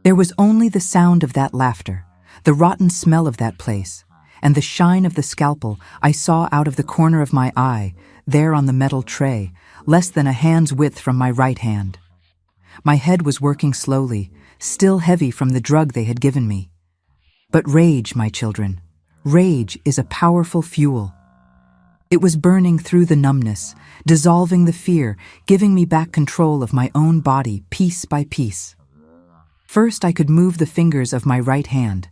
Speaker 1: There was only the sound of that laughter, the rotten smell of that place, and the shine of the scalpel I saw out of the corner of my eye, there on the metal tray, less than a hand's width from my right hand. My head was working slowly, still heavy from the drug they had given me. But rage, my children, rage is a powerful fuel. It was burning through the numbness, dissolving the fear, giving me back control of my own body piece by piece. First, I could move the fingers of my right hand.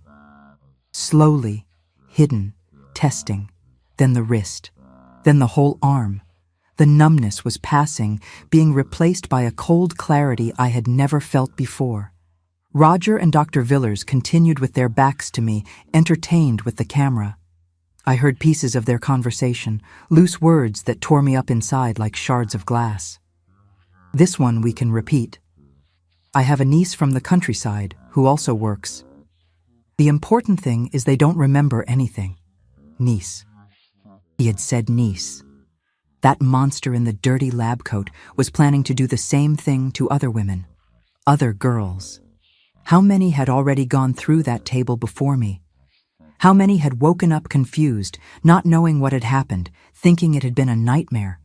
Speaker 1: Slowly, hidden, testing, then the wrist, then the whole arm. The numbness was passing, being replaced by a cold clarity I had never felt before. Roger and Dr. Villers continued with their backs to me, entertained with the camera. I heard pieces of their conversation, loose words that tore me up inside like shards of glass. This one we can repeat. I have a niece from the countryside who also works. The important thing is they don't remember anything. Niece. He had said niece. That monster in the dirty lab coat was planning to do the same thing to other women, other girls. How many had already gone through that table before me? How many had woken up confused, not knowing what had happened, thinking it had been a nightmare?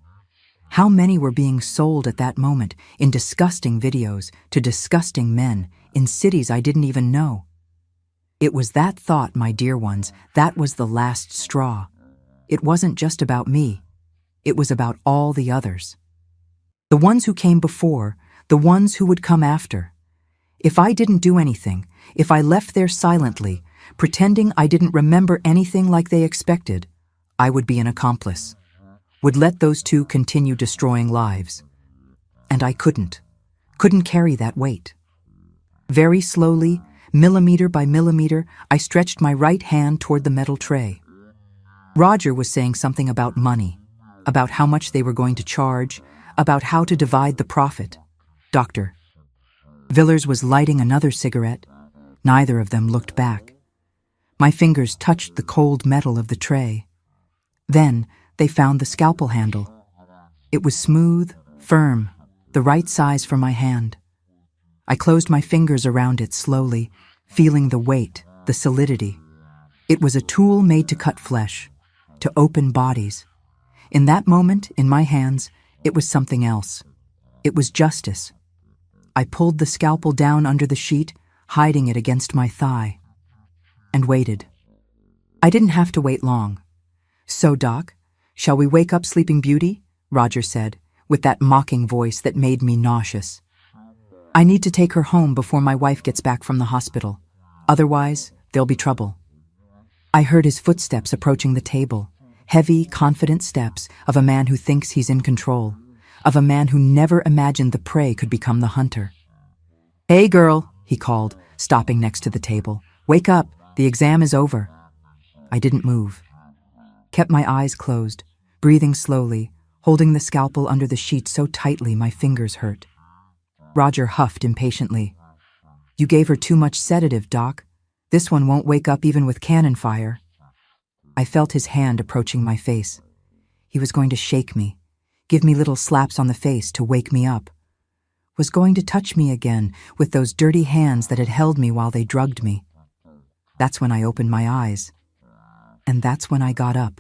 Speaker 1: How many were being sold at that moment in disgusting videos to disgusting men in cities I didn't even know? It was that thought, my dear ones, that was the last straw. It wasn't just about me. It was about all the others. The ones who came before, the ones who would come after. If I didn't do anything, if I left there silently, pretending I didn't remember anything like they expected, I would be an accomplice, would let those 2 continue destroying lives. And I couldn't carry that weight. Very slowly, millimeter by millimeter, I stretched my right hand toward the metal tray. Roger was saying something about money, about how much they were going to charge, about how to divide the profit. Dr. Villers was lighting another cigarette. Neither of them looked back. My fingers touched the cold metal of the tray. Then they found the scalpel handle. It was smooth, firm, the right size for my hand. I closed my fingers around it slowly, feeling the weight, the solidity. It was a tool made to cut flesh, to open bodies. In that moment, in my hands, it was something else. It was justice. I pulled the scalpel down under the sheet, hiding it against my thigh, and waited. I didn't have to wait long. "So, Doc, shall we wake up Sleeping Beauty?" Roger said, with that mocking voice that made me nauseous. "I need to take her home before my wife gets back from the hospital. Otherwise, there'll be trouble." I heard his footsteps approaching the table, heavy, confident steps of a man who thinks he's in control, of a man who never imagined the prey could become the hunter. "Hey, girl," he called, stopping next to the table. "Wake up, the exam is over." I didn't move. Kept my eyes closed, breathing slowly, holding the scalpel under the sheet so tightly my fingers hurt. Roger huffed impatiently. "You gave her too much sedative, Doc. This one won't wake up even with cannon fire." I felt his hand approaching my face. He was going to shake me, give me little slaps on the face to wake me up. Was going to touch me again with those dirty hands that had held me while they drugged me. That's when I opened my eyes. And that's when I got up.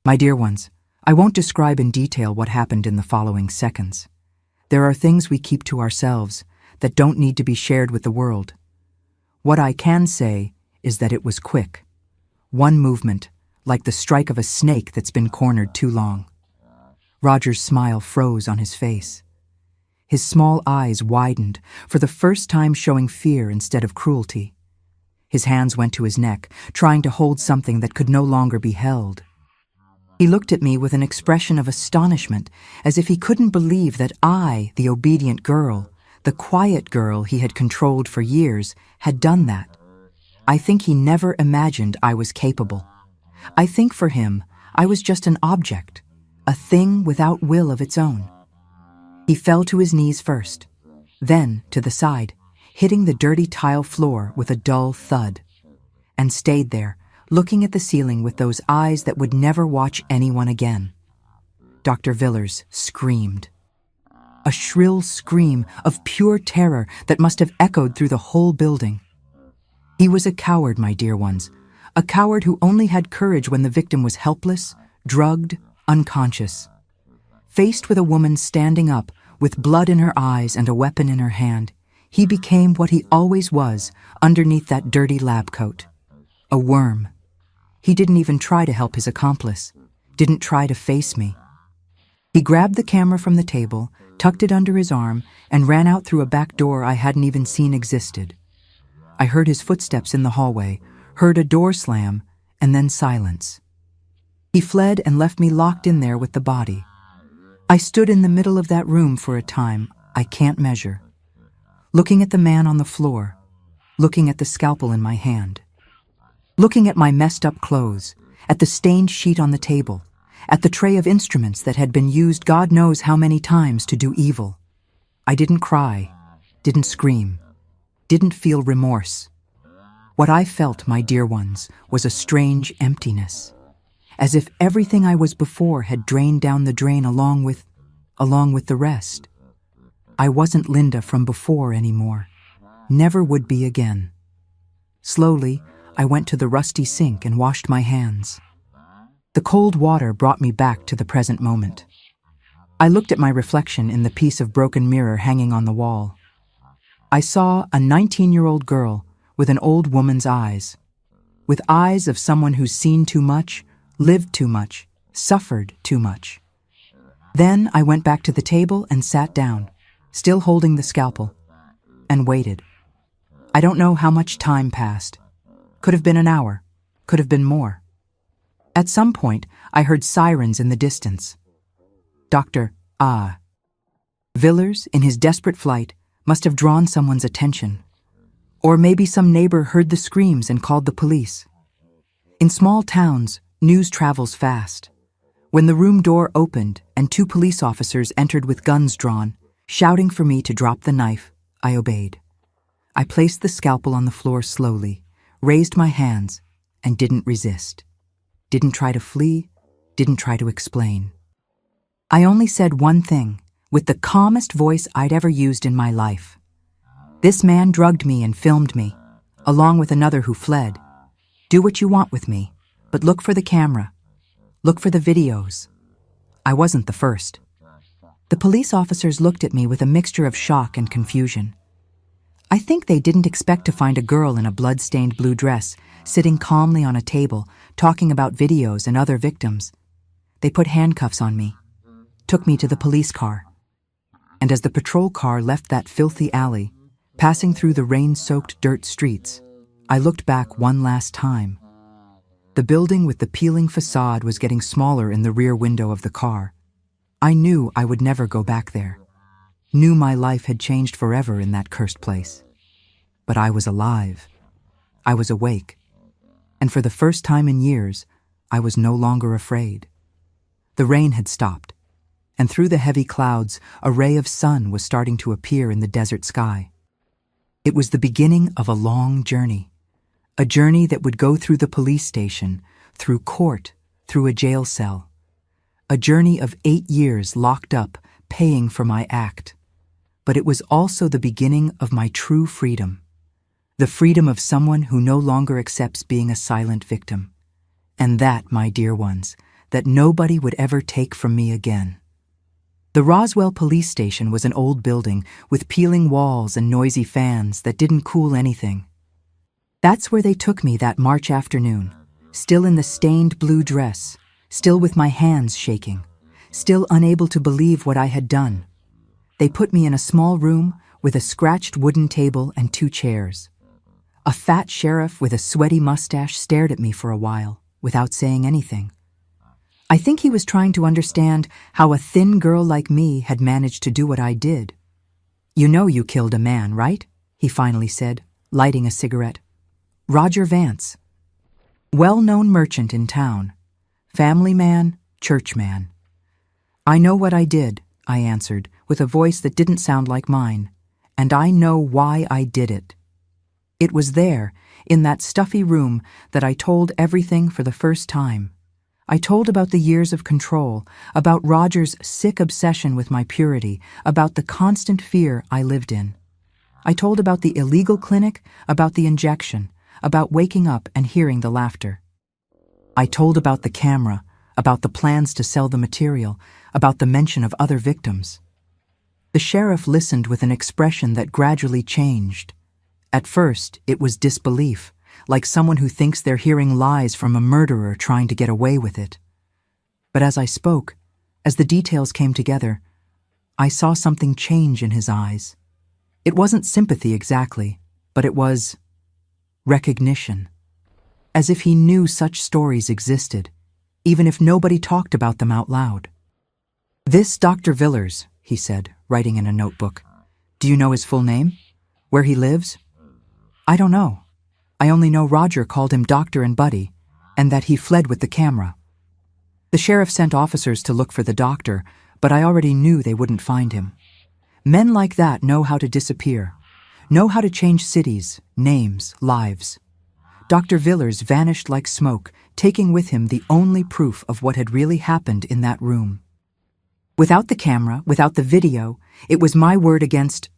Speaker 1: My dear ones, I won't describe in detail what happened in the following seconds. There are things we keep to ourselves, that don't need to be shared with the world. What I can say is that it was quick. One movement, like the strike of a snake that's been cornered too long. Roger's smile froze on his face. His small eyes widened, for the first time showing fear instead of cruelty. His hands went to his neck, trying to hold something that could no longer be held. He looked at me with an expression of astonishment, as if he couldn't believe that I, the obedient girl, the quiet girl he had controlled for years, had done that. I think he never imagined I was capable. I think for him, I was just an object, a thing without will of its own. He fell to his knees first, then to the side, hitting the dirty tile floor with a dull thud, and stayed there, looking at the ceiling with those eyes that would never watch anyone again. Dr. Villers screamed. A shrill scream of pure terror that must have echoed through the whole building. He was a coward, my dear ones, a coward who only had courage when the victim was helpless, drugged, unconscious. Faced with a woman standing up, with blood in her eyes and a weapon in her hand, he became what he always was underneath that dirty lab coat. A worm. He didn't even try to help his accomplice, didn't try to face me. He grabbed the camera from the table, tucked it under his arm, and ran out through a back door I hadn't even seen existed. I heard his footsteps in the hallway, heard a door slam, and then silence. He fled and left me locked in there with the body. I stood in the middle of that room for a time I can't measure, looking at the man on the floor, looking at the scalpel in my hand, looking at my messed up clothes, at the stained sheet on the table, at the tray of instruments that had been used God knows how many times to do evil. I didn't cry, didn't scream, didn't feel remorse. What I felt, my dear ones, was a strange emptiness, as if everything I was before had drained down the drain along with the rest. I wasn't Linda from before anymore, never would be again. Slowly, I went to the rusty sink and washed my hands. The cold water brought me back to the present moment. I looked at my reflection in the piece of broken mirror hanging on the wall. I saw a 19-year-old girl with an old woman's eyes, with eyes of someone who's seen too much, lived too much, suffered too much. Then I went back to the table and sat down, still holding the scalpel, and waited. I don't know how much time passed. Could have been an hour, could have been more. At some point, I heard sirens in the distance. Dr. Villers, in his desperate flight, must have drawn someone's attention. Or maybe some neighbor heard the screams and called the police. In small towns, news travels fast. When the room door opened and 2 police officers entered with guns drawn, shouting for me to drop the knife, I obeyed. I placed the scalpel on the floor slowly, raised my hands, and didn't resist. Didn't try to flee, didn't try to explain. I only said one thing, with the calmest voice I'd ever used in my life. This man drugged me and filmed me, along with another who fled. Do what you want with me, but look for the camera. Look for the videos. I wasn't the first. The police officers looked at me with a mixture of shock and confusion. I think they didn't expect to find a girl in a blood-stained blue dress, sitting calmly on a table, talking about videos and other victims. They put handcuffs on me, took me to the police car. And as the patrol car left that filthy alley, passing through the rain-soaked dirt streets, I looked back one last time. The building with the peeling facade was getting smaller in the rear window of the car. I knew I would never go back there. Knew my life had changed forever in that cursed place. But I was alive. I was awake. And for the first time in years, I was no longer afraid. The rain had stopped, and through the heavy clouds, a ray of sun was starting to appear in the desert sky. It was the beginning of a long journey. A journey that would go through the police station, through court, through a jail cell. A journey of 8 years locked up, paying for my act. But it was also the beginning of my true freedom. The freedom of someone who no longer accepts being a silent victim. And that, my dear ones, that nobody would ever take from me again. The Roswell police station was an old building with peeling walls and noisy fans that didn't cool anything. That's where they took me that March afternoon, still in the stained blue dress, still with my hands shaking, still unable to believe what I had done. They put me in a small room with a scratched wooden table and 2 chairs. A fat sheriff with a sweaty mustache stared at me for a while, without saying anything. I think he was trying to understand how a thin girl like me had managed to do what I did. "You know you killed a man, right?" he finally said, lighting a cigarette. "Roger Vance. Well-known merchant in town. Family man, church man." "I know what I did," I answered, with a voice that didn't sound like mine. "And I know why I did it." It was there, in that stuffy room, that I told everything for the first time. I told about the years of control, about Roger's sick obsession with my purity, about the constant fear I lived in. I told about the illegal clinic, about the injection, about waking up and hearing the laughter. I told about the camera, about the plans to sell the material, about the mention of other victims. The sheriff listened with an expression that gradually changed. At first, it was disbelief, like someone who thinks they're hearing lies from a murderer trying to get away with it. But as I spoke, as the details came together, I saw something change in his eyes. It wasn't sympathy exactly, but it was recognition. As if he knew such stories existed, even if nobody talked about them out loud. "This Dr. Villers," he said, writing in a notebook. "Do you know his full name? Where he lives?" "I don't know. I only know Roger called him Doctor and Buddy, and that he fled with the camera. The sheriff sent officers to look for the doctor, but I already knew they wouldn't find him. Men like that know how to disappear, know how to change cities, names, lives. Dr. Villers vanished like smoke, taking with him the only proof of what had really happened in that room. Without the camera, without the video, it was my word against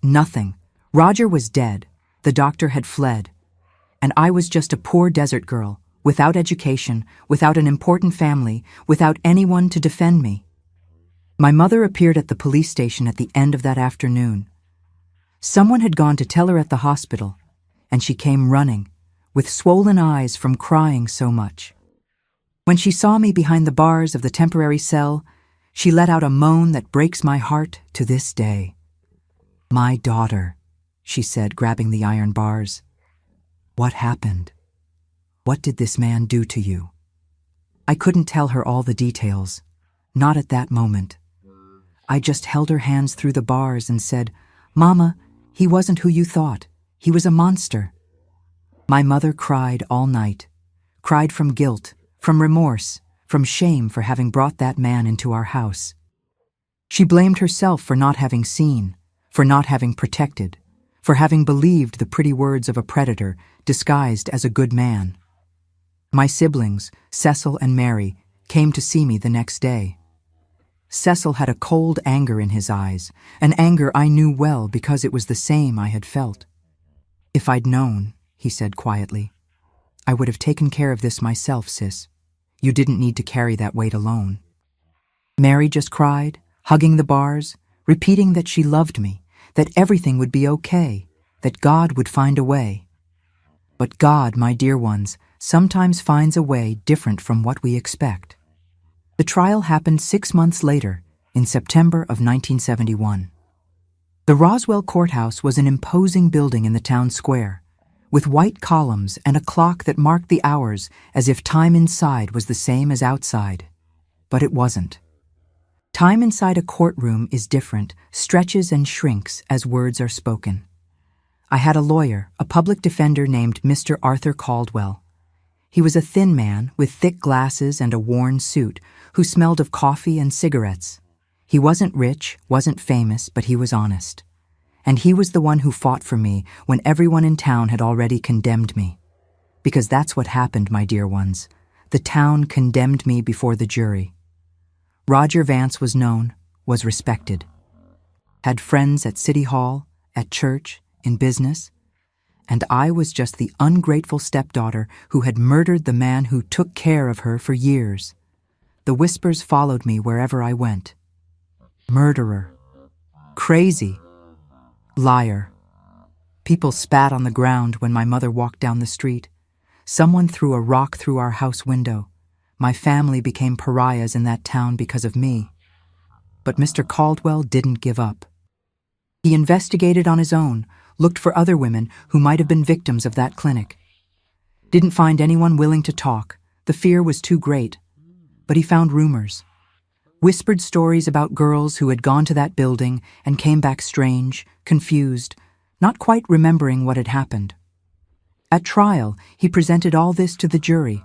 Speaker 1: nothing. Roger was dead, the doctor had fled, and I was just a poor desert girl, without education, without an important family, without anyone to defend me. My mother appeared at the police station at the end of that afternoon. Someone had gone to tell her at the hospital, and she came running, with swollen eyes from crying so much. When she saw me behind the bars of the temporary cell, she let out a moan that breaks my heart to this day. "My daughter," she said, grabbing the iron bars. "What happened? What did this man do to you?" I couldn't tell her all the details, not at that moment. I just held her hands through the bars and said, "Mama, he wasn't who you thought. He was a monster." My mother cried all night, cried from guilt, from remorse, from shame for having brought that man into our house. She blamed herself for not having seen, for not having protected, for having believed the pretty words of a predator disguised as a good man. My siblings, Cecil and Mary, came to see me the next day. Cecil had a cold anger in his eyes, an anger I knew well because it was the same I had felt. "If I'd known," he said quietly, "I would have taken care of this myself, sis. You didn't need to carry that weight alone." Mary just cried, hugging the bars, repeating that she loved me, that everything would be okay, that God would find a way. But God, my dear ones, sometimes finds a way different from what we expect. The trial happened 6 months later, in September of 1971. The Roswell Courthouse was an imposing building in the town square, with white columns and a clock that marked the hours as if time inside was the same as outside. But it wasn't. Time inside a courtroom is different, stretches and shrinks as words are spoken. I had a lawyer, a public defender named Mr. Arthur Caldwell. He was a thin man with thick glasses and a worn suit who smelled of coffee and cigarettes. He wasn't rich, wasn't famous, but he was honest. And he was the one who fought for me when everyone in town had already condemned me. Because that's what happened, my dear ones. The town condemned me before the jury. Roger Vance was known, was respected. Had friends at City Hall, at church, in business. And I was just the ungrateful stepdaughter who had murdered the man who took care of her for years. The whispers followed me wherever I went. Murderer. Crazy. Liar. People spat on the ground when my mother walked down the street. Someone threw a rock through our house window. My family became pariahs in that town because of me. But Mr. Caldwell didn't give up. He investigated on his own, looked for other women who might have been victims of that clinic. Didn't find anyone willing to talk. The fear was too great. But he found rumors. Whispered stories about girls who had gone to that building and came back strange, confused, not quite remembering what had happened. At trial, he presented all this to the jury,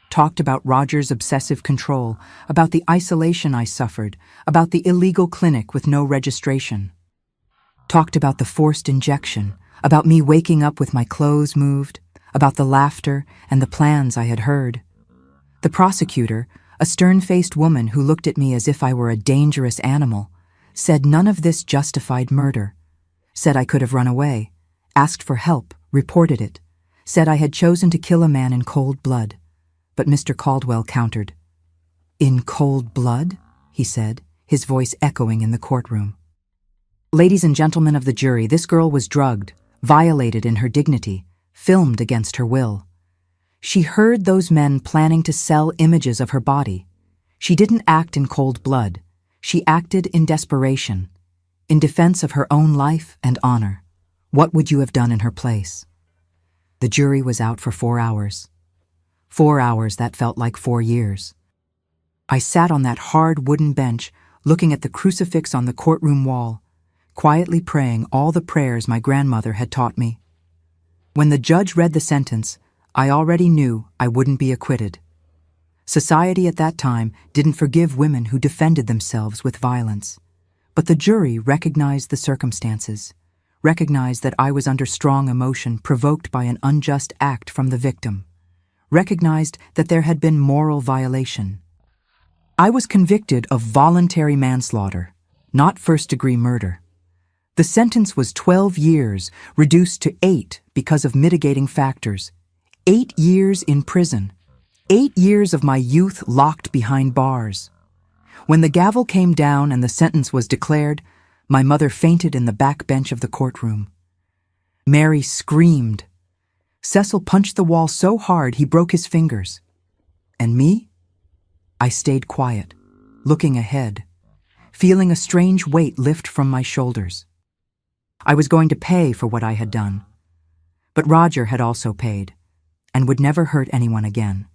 Speaker 1: talked about Roger's obsessive control, about the isolation I suffered, about the illegal clinic with no registration. Talked about the forced injection, about me waking up with my clothes moved, about the laughter and the plans I had heard. The prosecutor, a stern-faced woman who looked at me as if I were a dangerous animal, said none of this justified murder, said I could have run away, asked for help, reported it, said I had chosen to kill a man in cold blood. But Mr. Caldwell countered. "In cold blood?" he said, his voice echoing in the courtroom. Ladies and gentlemen of the jury, this girl was drugged, violated in her dignity, filmed against her will. She heard those men planning to sell images of her body. She didn't act in cold blood. She acted in desperation, in defense of her own life and honor. What would you have done in her place? The jury was out for 4 hours. 4 hours that felt like 4 years. I sat on that hard wooden bench, looking at the crucifix on the courtroom wall, quietly praying all the prayers my grandmother had taught me. When the judge read the sentence, I already knew I wouldn't be acquitted. Society at that time didn't forgive women who defended themselves with violence. But the jury recognized the circumstances, recognized that I was under strong emotion provoked by an unjust act from the victim, recognized that there had been moral violation. I was convicted of voluntary manslaughter, not first-degree murder. The sentence was 12 years, reduced to 8 because of mitigating factors. 8 years in prison. 8 years of my youth locked behind bars. When the gavel came down and the sentence was declared, my mother fainted in the back bench of the courtroom. Mary screamed. Cecil punched the wall so hard he broke his fingers. And me? I stayed quiet, looking ahead, feeling a strange weight lift from my shoulders. I was going to pay for what I had done. But Roger had also paid, and would never hurt anyone again.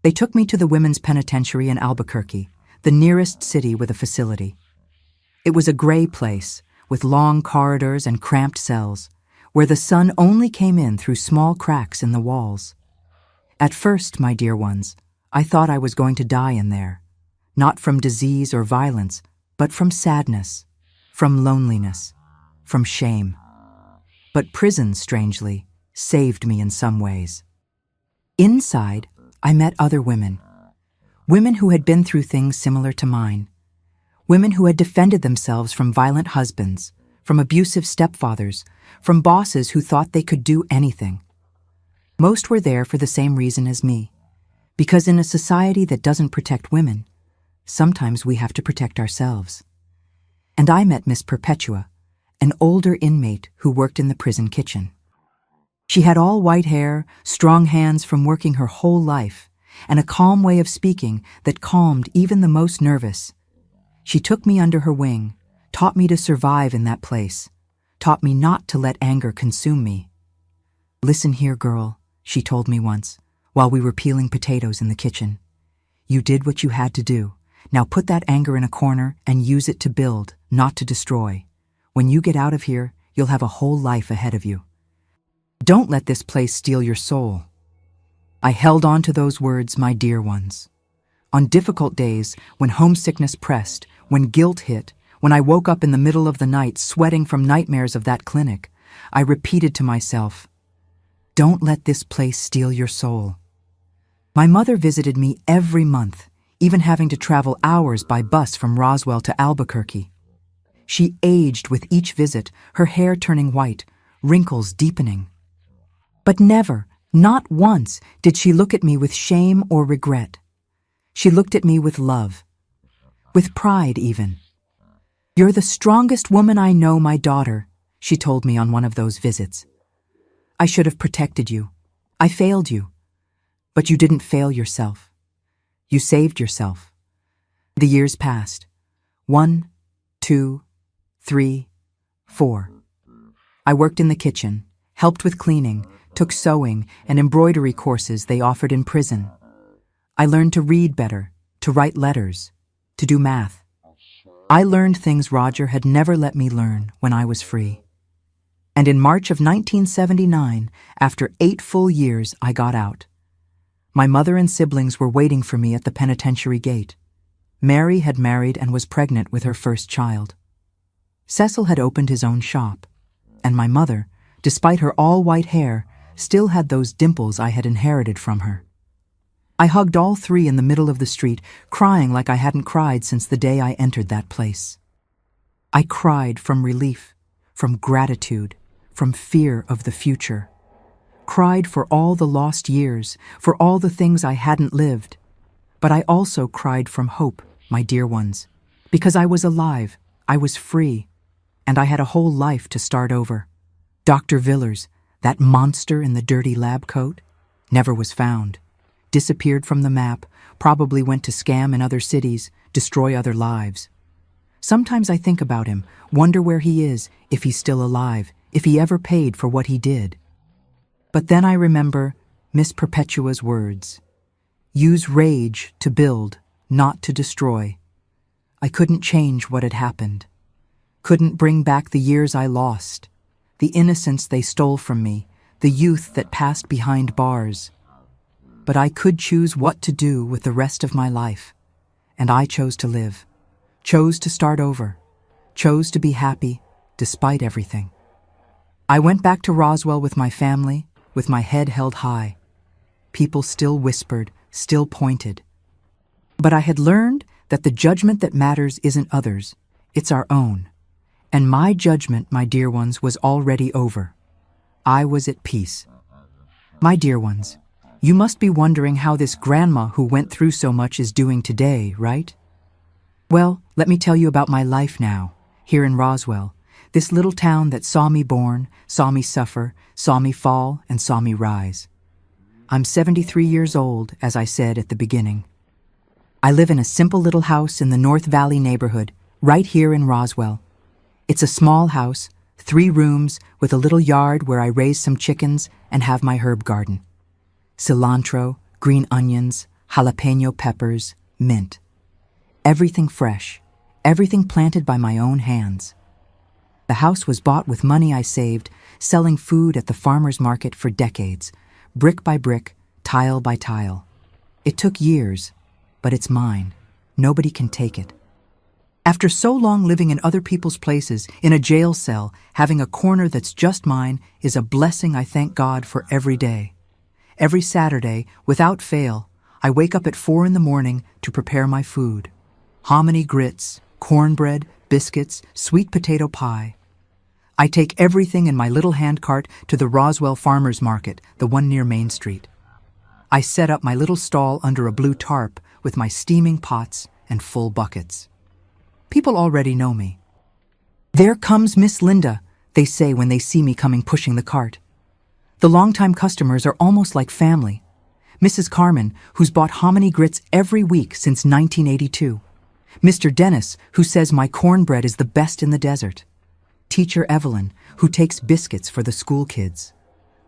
Speaker 1: They took me to the women's penitentiary in Albuquerque, the nearest city with a facility. It was a gray place, with long corridors and cramped cells, where the sun only came in through small cracks in the walls. At first, my dear ones, I thought I was going to die in there, not from disease or violence, but from sadness, from loneliness, from shame. But prison, strangely, saved me in some ways. Inside, I met other women. Women who had been through things similar to mine. Women who had defended themselves from violent husbands, from abusive stepfathers, from bosses who thought they could do anything. Most were there for the same reason as me. Because in a society that doesn't protect women, sometimes we have to protect ourselves. And I met Miss Perpetua, an older inmate who worked in the prison kitchen. She had all white hair, strong hands from working her whole life, and a calm way of speaking that calmed even the most nervous. She took me under her wing, taught me to survive in that place, taught me not to let anger consume me. "Listen here, girl," she told me once, while we were peeling potatoes in the kitchen. "You did what you had to do. Now put that anger in a corner and use it to build, not to destroy. When you get out of here, you'll have a whole life ahead of you. Don't let this place steal your soul." I held on to those words, my dear ones. On difficult days, when homesickness pressed, when guilt hit, when I woke up in the middle of the night sweating from nightmares of that clinic, I repeated to myself, "Don't let this place steal your soul." My mother visited me every month, even having to travel hours by bus from Roswell to Albuquerque. She aged with each visit, her hair turning white, wrinkles deepening. But never, not once, did she look at me with shame or regret. She looked at me with love, with pride even. "You're the strongest woman I know, my daughter," she told me on one of those visits. "I should have protected you. I failed you. But you didn't fail yourself. You saved yourself." The years passed. 1, 2, 3, 4. I worked in the kitchen, helped with cleaning, took sewing and embroidery courses they offered in prison. I learned to read better, to write letters, to do math. I learned things Roger had never let me learn when I was free. And in March of 1979, after 8 full years, I got out. My mother and siblings were waiting for me at the penitentiary gate. Mary had married and was pregnant with her first child. Cecil had opened his own shop, and my mother, despite her all-white hair, still had those dimples I had inherited from her. I hugged all 3 in the middle of the street, crying like I hadn't cried since the day I entered that place. I cried from relief, from gratitude, from fear of the future. Cried for all the lost years, for all the things I hadn't lived. But I also cried from hope, my dear ones, because I was alive, I was free, and I had a whole life to start over. Dr. Villers, that monster in the dirty lab coat, never was found. Disappeared from the map, probably went to scam in other cities, destroy other lives. Sometimes I think about him, wonder where he is, if he's still alive, if he ever paid for what he did. But then I remember Miss Perpetua's words. Use rage to build, not to destroy. I couldn't change what had happened. Couldn't bring back the years I lost, the innocence they stole from me, the youth that passed behind bars. But I could choose what to do with the rest of my life, and I chose to live, chose to start over, chose to be happy despite everything. I went back to Roswell with my family, with my head held high. People still whispered, still pointed. But I had learned that the judgment that matters isn't others, it's our own. And my judgment, my dear ones, was already over. I was at peace. My dear ones, you must be wondering how this grandma who went through so much is doing today, right? Well, let me tell you about my life now, here in Roswell, this little town that saw me born, saw me suffer, saw me fall, and saw me rise. I'm 73 years old, as I said at the beginning. I live in a simple little house in the North Valley neighborhood, right here in Roswell. It's a small house, 3 rooms, with a little yard where I raise some chickens and have my herb garden. Cilantro, green onions, jalapeno peppers, mint. Everything fresh, everything planted by my own hands. The house was bought with money I saved, selling food at the farmer's market for decades, brick by brick, tile by tile. It took years, but it's mine. Nobody can take it. After so long living in other people's places, in a jail cell, having a corner that's just mine is a blessing I thank God for every day. Every Saturday, without fail, I wake up at 4 in the morning to prepare my food. Hominy grits, cornbread, biscuits, sweet potato pie. I take everything in my little handcart to the Roswell Farmers Market, the one near Main Street. I set up my little stall under a blue tarp with my steaming pots and full buckets. People already know me. "There comes Miss Linda," they say when they see me coming pushing the cart. The longtime customers are almost like family. Mrs. Carmen, who's bought hominy grits every week since 1982. Mr. Dennis, who says my cornbread is the best in the desert. Teacher Evelyn, who takes biscuits for the school kids.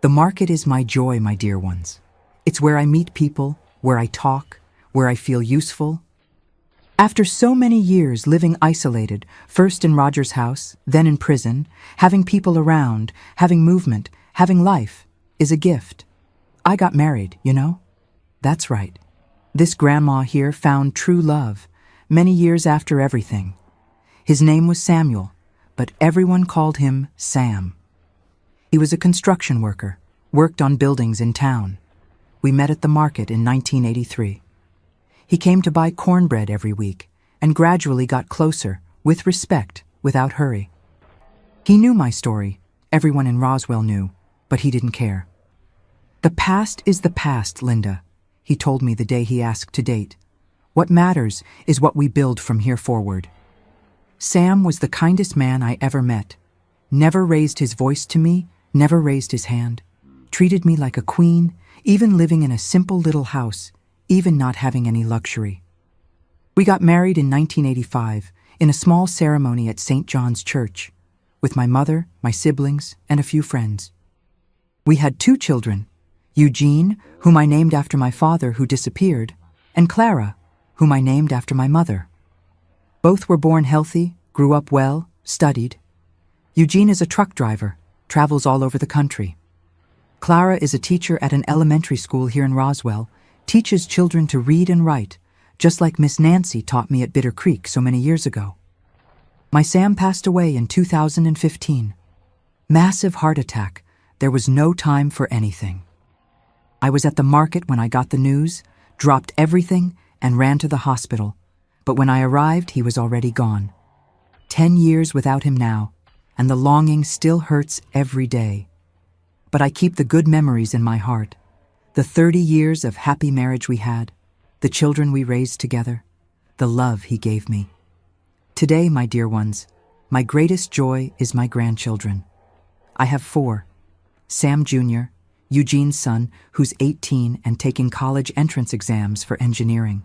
Speaker 1: The market is my joy, my dear ones. It's where I meet people, where I talk, where I feel useful. After so many years living isolated, first in Roger's house, then in prison, having people around, having movement, having life, is a gift. I got married, you know? That's right. This grandma here found true love, many years after everything. His name was Samuel, but everyone called him Sam. He was a construction worker, worked on buildings in town. We met at the market in 1983. He came to buy cornbread every week and gradually got closer, with respect, without hurry. He knew my story, everyone in Roswell knew, but he didn't care. "The past is the past, Linda," he told me the day he asked to date. What matters is what we build from here forward. Sam was the kindest man I ever met. Never raised his voice to me, never raised his hand. Treated me like a queen, even living in a simple little house, even not having any luxury. We got married in 1985 in a small ceremony at St. John's Church, with my mother, my siblings, and a few friends. We had 2 children, Eugene, whom I named after my father who disappeared, and Clara, whom I named after my mother. Both were born healthy, grew up well, studied. Eugene is a truck driver, travels all over the country. Clara is a teacher at an elementary school here in Roswell, teaches children to read and write, just like Miss Nancy taught me at Bitter Creek so many years ago. My Sam passed away in 2015. Massive heart attack. There was no time for anything. I was at the market when I got the news, dropped everything, and ran to the hospital. But when I arrived, he was already gone. 10 years without him now, and the longing still hurts every day. But I keep the good memories in my heart. The 30 years of happy marriage we had, the children we raised together, the love he gave me. Today, my dear ones, my greatest joy is my grandchildren. I have 4. Sam Jr., Eugene's son, who's 18 and taking college entrance exams for engineering.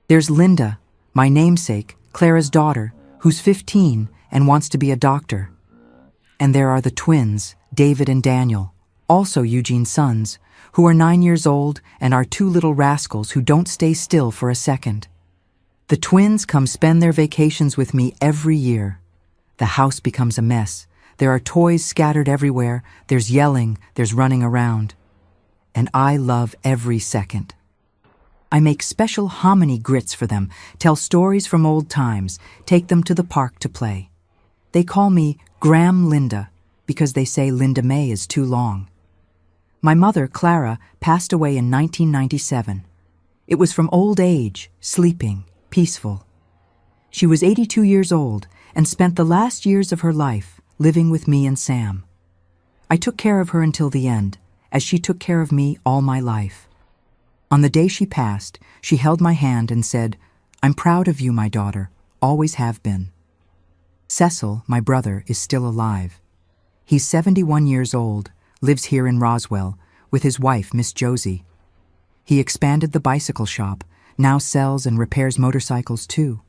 Speaker 1: There's Linda, my namesake, Clara's daughter, who's 15 and wants to be a doctor. And there are the twins, David and Daniel, also Eugene's sons, who are 9 years old and are 2 little rascals who don't stay still for a second. The twins come spend their vacations with me every year. The house becomes a mess. There are toys scattered everywhere, there's yelling, there's running around. And I love every second. I make special hominy grits for them, tell stories from old times, take them to the park to play. They call me Gram Linda because they say Linda May is too long. My mother, Clara, passed away in 1997. It was from old age, sleeping, peaceful. She was 82 years old and spent the last years of her life living with me and Sam. I took care of her until the end, as she took care of me all my life. On the day she passed, she held my hand and said, "I'm proud of you, my daughter, always have been." Cecil, my brother, is still alive. He's 71 years old, lives here in Roswell, with his wife, Miss Josie. He expanded the bicycle shop, now sells and repairs motorcycles too.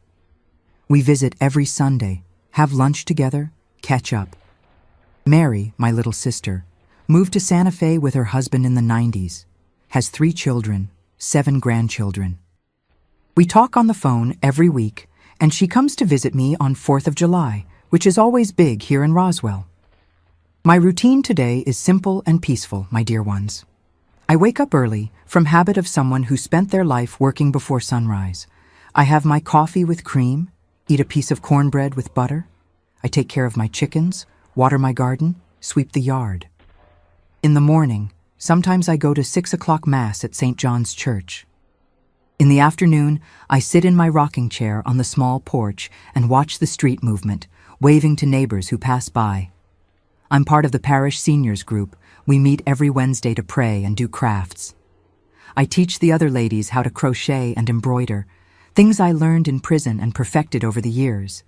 Speaker 1: We visit every Sunday, have lunch together, catch up. Mary, my little sister, moved to Santa Fe with her husband in the 90s, has 3 children, 7 grandchildren. We talk on the phone every week, and she comes to visit me on 4th of July, which is always big here in Roswell. My routine today is simple and peaceful, my dear ones. I wake up early, from habit of someone who spent their life working before sunrise. I have my coffee with cream, eat a piece of cornbread with butter. I take care of my chickens, water my garden, sweep the yard. In the morning, sometimes I go to 6 o'clock Mass at St. John's Church. In the afternoon, I sit in my rocking chair on the small porch and watch the street movement, waving to neighbors who pass by. I'm part of the parish seniors group. We meet every Wednesday to pray and do crafts. I teach the other ladies how to crochet and embroider, things I learned in prison and perfected over the years.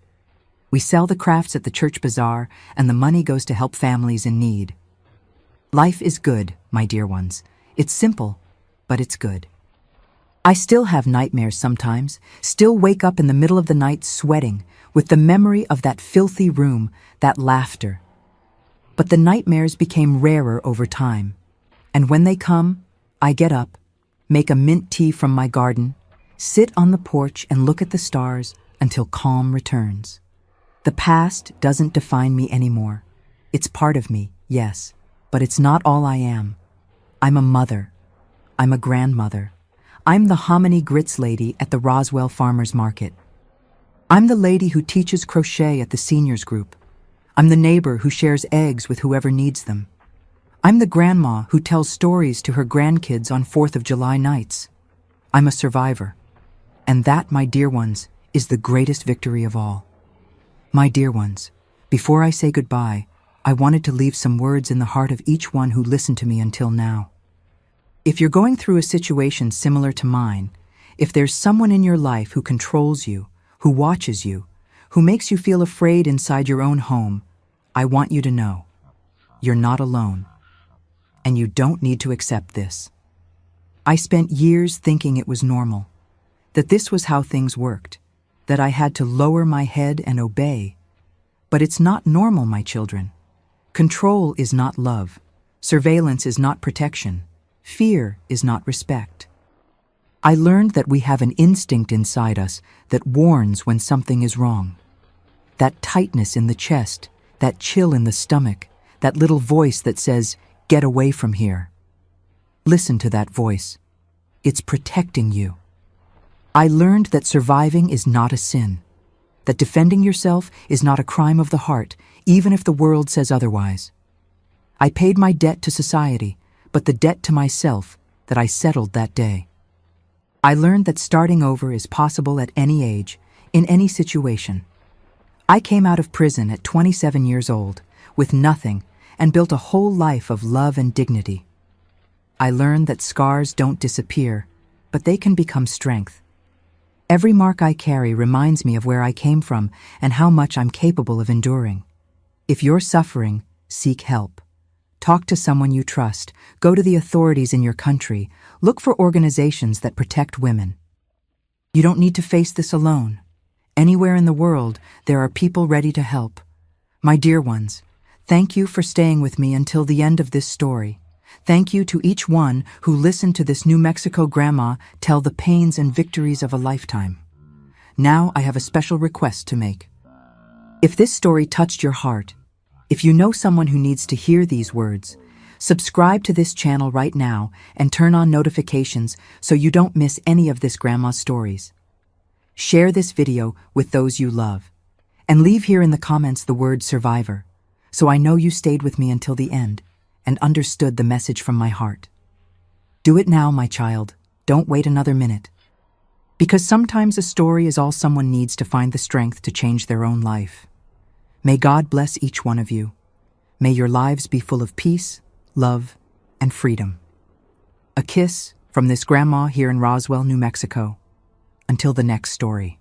Speaker 1: We sell the crafts at the church bazaar, and the money goes to help families in need. Life is good, my dear ones. It's simple, but it's good. I still have nightmares sometimes, still wake up in the middle of the night sweating, with the memory of that filthy room, that laughter. But the nightmares became rarer over time, and when they come, I get up, make a mint tea from my garden, sit on the porch and look at the stars until calm returns. The past doesn't define me anymore. It's part of me, yes, but it's not all I am. I'm a mother. I'm a grandmother. I'm the hominy grits lady at the Roswell Farmers Market. I'm the lady who teaches crochet at the seniors group. I'm the neighbor who shares eggs with whoever needs them. I'm the grandma who tells stories to her grandkids on 4th of July nights. I'm a survivor. And that, my dear ones, is the greatest victory of all. My dear ones, before I say goodbye, I wanted to leave some words in the heart of each one who listened to me until now. If you're going through a situation similar to mine, If there's someone in your life who controls you, who watches you, who makes you feel afraid inside your own home, I want you to know, you're not alone. And you don't need to accept this. I spent years thinking it was normal, that this was how things worked, that I had to lower my head and obey. But it's not normal, my children. Control is not love. Surveillance is not protection. Fear is not respect. I learned that we have an instinct inside us that warns when something is wrong. That tightness in the chest, that chill in the stomach, that little voice that says, "Get away from here." Listen to that voice. It's protecting you. I learned that surviving is not a sin, that defending yourself is not a crime of the heart, even if the world says otherwise. I paid my debt to society, but the debt to myself that I settled that day. I learned that starting over is possible at any age, in any situation. I came out of prison at 27 years old, with nothing, and built a whole life of love and dignity. I learned that scars don't disappear, but they can become strength. Every mark I carry reminds me of where I came from and how much I'm capable of enduring. If you're suffering, seek help. Talk to someone you trust. Go to the authorities in your country. Look for organizations that protect women. You don't need to face this alone. Anywhere in the world, there are people ready to help. My dear ones, thank you for staying with me until the end of this story. Thank you to each one who listened to this New Mexico grandma tell the pains and victories of a lifetime. Now I have a special request to make. If this story touched your heart, if you know someone who needs to hear these words, subscribe to this channel right now and turn on notifications so you don't miss any of this grandma's stories. Share this video with those you love, and leave here in the comments the word survivor, so I know you stayed with me until the end and understood the message from my heart. Do it now, my child. Don't wait another minute. Because sometimes a story is all someone needs to find the strength to change their own life. May God bless each one of you. May your lives be full of peace, love, and freedom. A kiss from this grandma here in Roswell, New Mexico. Until the next story.